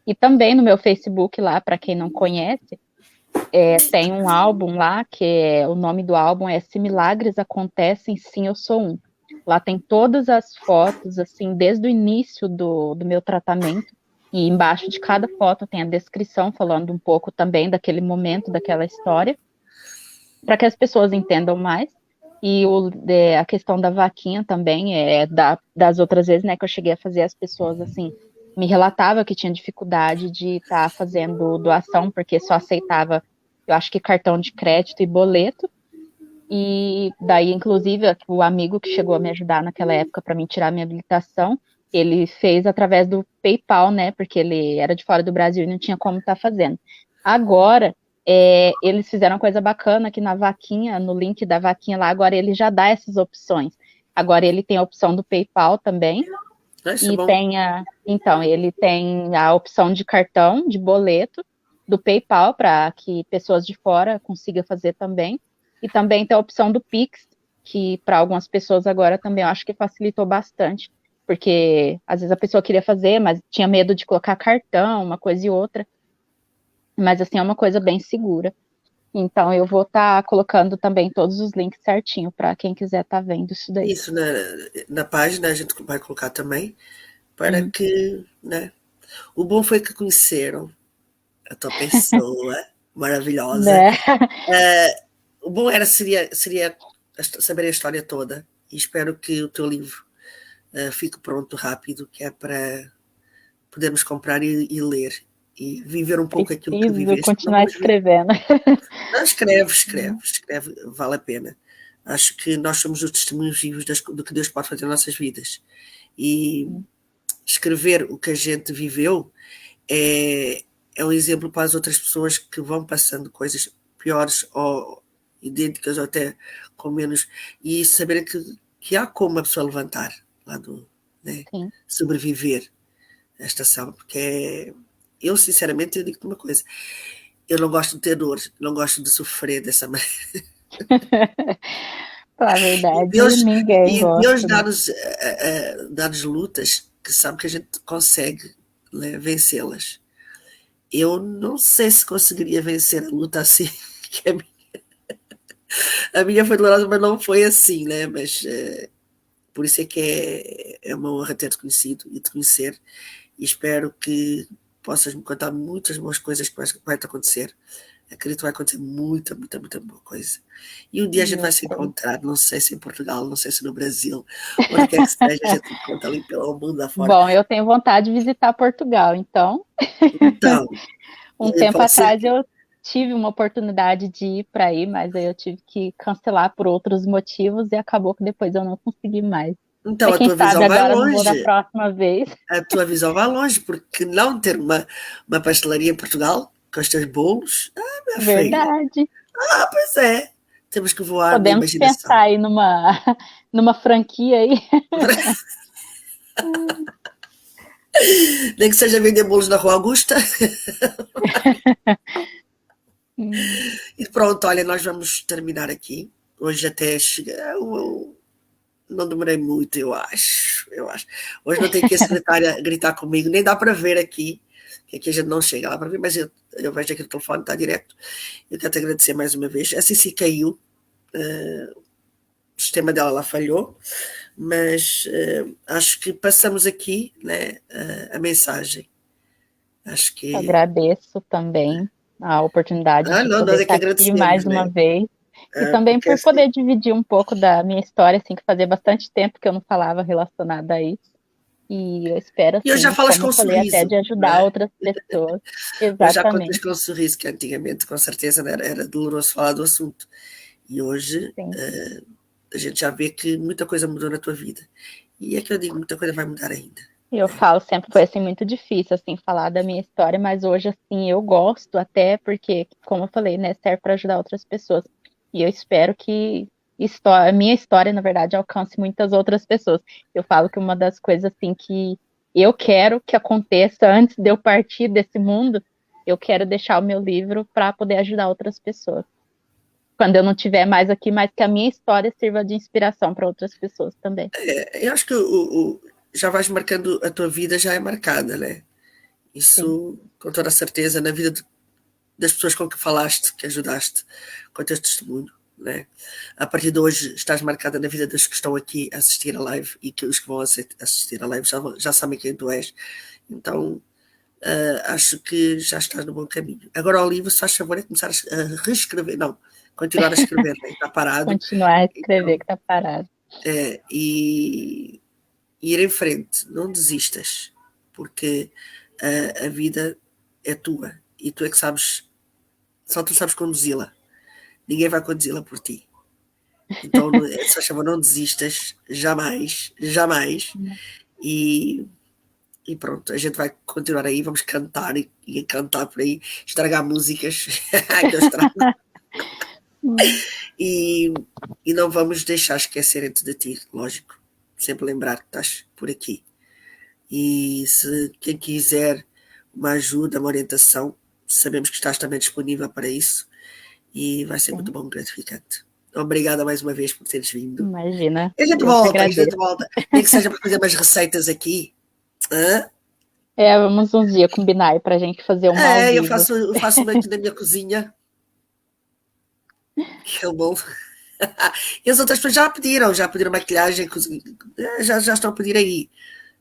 E também no meu Facebook lá, para quem não conhece, tem um álbum lá, que o nome do álbum é Se Milagres Acontecem, Sim, Eu Sou Um. Lá tem todas as fotos, assim, desde o início do meu tratamento, e embaixo de cada foto tem a descrição, falando um pouco também daquele momento, daquela história, para que as pessoas entendam mais. E a questão da vaquinha também, das outras vezes, né, que eu cheguei a fazer, as pessoas, assim, me relatavam que tinha dificuldade de estar fazendo doação, porque só aceitava, eu acho que cartão de crédito e boleto. E daí, inclusive, o amigo que chegou a me ajudar naquela época para mim tirar minha habilitação, ele fez através do PayPal, né, porque ele era de fora do Brasil e não tinha como estar fazendo. Agora, eles fizeram uma coisa bacana aqui na vaquinha, no link da vaquinha lá, agora ele já dá essas opções. Agora ele tem a opção do PayPal também, e ele tem a opção de cartão, de boleto, do PayPal, para que pessoas de fora consigam fazer também, e também tem a opção do Pix, que para algumas pessoas agora também eu acho que facilitou bastante, porque às vezes a pessoa queria fazer, mas tinha medo de colocar cartão, uma coisa e outra. Mas assim, é uma coisa bem segura. Então eu vou estar colocando também todos os links certinho para quem quiser estar vendo isso daí. Isso na página a gente vai colocar também, para que, né? O bom foi que conheceram a tua pessoa maravilhosa. Né? O bom seria saber a história toda, e espero que o teu livro fique pronto rápido, que é para podermos comprar e ler e viver um pouco aquilo que viveste. Continuar escrevendo. Não, escreve, vale a pena. Acho que nós somos os testemunhos vivos do que Deus pode fazer nas nossas vidas. E escrever o que a gente viveu é um exemplo para as outras pessoas que vão passando coisas piores ou idênticas ou até com menos, e saberem que há como a pessoa levantar lá né, sobreviver a esta ação, porque eu sinceramente eu digo-te uma coisa, eu não gosto de ter dor, não gosto de sofrer dessa maneira. A verdade, ninguém gosta. Deus dá-nos lutas que sabe que a gente consegue, né, vencê-las. Eu não sei se conseguiria vencer a luta assim, que a minha foi dolorosa, mas não foi assim, né? Mas por isso é que é uma honra ter-te conhecido e te conhecer, e espero que possas me contar muitas boas coisas que vai te acontecer. Acredito que vai acontecer muita boa coisa. E um dia a gente vai se encontrar, não sei se em Portugal, não sei se no Brasil, onde quer que seja, a gente encontra ali pelo mundo afora. Bom, eu tenho vontade de visitar Portugal, então um tempo atrás eu tive uma oportunidade de ir para aí, mas aí eu tive que cancelar por outros motivos e acabou que depois eu não consegui mais. Então, a tua visão vai longe. Não vou da próxima vez. A tua visão vai longe, porque não ter uma pastelaria em Portugal com os teus bolos, minha Verdade. Filha. Pois é. Temos que voar. Podemos pensar aí numa franquia aí. Nem que seja vender bolos na Rua Augusta. E pronto, olha, nós vamos terminar aqui. Hoje até chegar não demorei muito, eu acho. Hoje não tem que a secretária gritar comigo, nem dá para ver aqui, que aqui a gente não chega lá para ver, mas eu vejo aqui o telefone, está direto. Eu quero te agradecer mais uma vez. A Cici caiu, o sistema dela lá falhou, mas acho que passamos aqui, né, a mensagem. Acho que... Agradeço também a oportunidade de não, poder nós é que estar aqui agradecemos, mais né? uma vez. E também Porque por assim, poder dividir um pouco da minha história, assim, que fazia bastante tempo que eu não falava relacionada a isso. E eu espero, e hoje já assim, falas como com um eu falei, até sorriso, de não ajudar é? outras pessoas. Hoje já contas Exatamente. com um sorriso, que antigamente, com certeza, era doloroso falar do assunto. E hoje Sim. a gente já vê que muita coisa mudou na tua vida. E é que eu digo, muita coisa vai mudar ainda. E eu falo, sempre foi, assim, muito difícil, assim, falar da minha história, mas hoje, assim, eu gosto até porque, como eu falei, né, serve para ajudar outras pessoas. E eu espero que a minha história, na verdade, alcance muitas outras pessoas. Eu falo que uma das coisas, assim, que eu quero que aconteça antes de eu partir desse mundo, eu quero deixar o meu livro para poder ajudar outras pessoas. Quando eu não estiver mais aqui, mas que a minha história sirva de inspiração para outras pessoas também. Eu acho que já vais marcando, a tua vida já é marcada, né? Isso, com toda a certeza, na vida das pessoas com que falaste, que ajudaste, com o teu testemunho, né? A partir de hoje estás marcada na vida dos que estão aqui a assistir a live e que os que vão assistir a live já sabem quem tu és. Então, acho que já estás no bom caminho. Agora o livro, se faz favor, é começar a reescrever, não, continuar a escrever, né? Está parado. Continuar a escrever, Então, que está parado. e ir em frente, não desistas, porque a vida é tua e tu é que sabes, só tu sabes conduzi-la, ninguém vai conduzi-la por ti. Então, se faz favor, não desistas, jamais, jamais, e pronto, a gente vai continuar aí, vamos cantar e cantar por aí, estragar músicas que eu estrago. E não vamos deixar esquecerem-te de ti, lógico, sempre lembrar que estás por aqui. E se quem quiser uma ajuda, uma orientação, sabemos que estás também disponível para isso e vai ser muito bom, gratificante. Obrigada mais uma vez por teres vindo. Imagina. A gente volta, nem que seja para fazer umas receitas aqui. Hã? Vamos uns dias combinar aí pra gente fazer uma ao Eu vivo. faço uma aqui na minha cozinha. Que é bom. E as outras pessoas já pediram maquilhagem, já estão a pedir aí.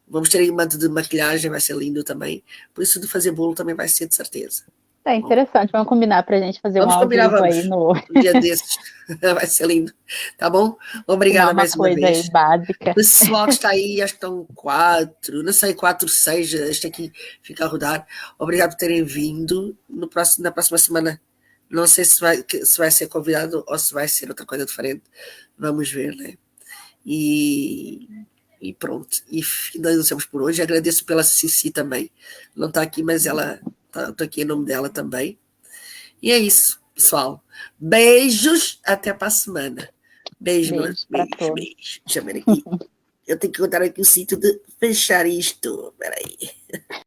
Vamos ter aí uma de maquilhagem, vai ser lindo também. Por isso de fazer bolo também vai ser de certeza. É interessante, vamos combinar pra gente fazer Vamos um ao combinar, vivo vamos. aí no Um dia desses. Vai ser lindo. Tá bom? Obrigada mais uma coisa vez. aí básica. Pessoal que está aí, acho que estão 4, não sei, 4, 6, este aqui fica a rodar. Obrigado por terem vindo. Na próxima semana, não sei se vai ser convidado ou se vai ser outra coisa diferente. Vamos ver, né? E pronto. E finalizamos por hoje. Agradeço pela Cici também. Não está aqui, mas estou aqui em nome dela também. E é isso, pessoal. Beijos, até para a semana. Beijo para todos. beijo. Deixa eu ver aqui. Eu tenho que contar aqui o sítio de fechar isto. Espera aí.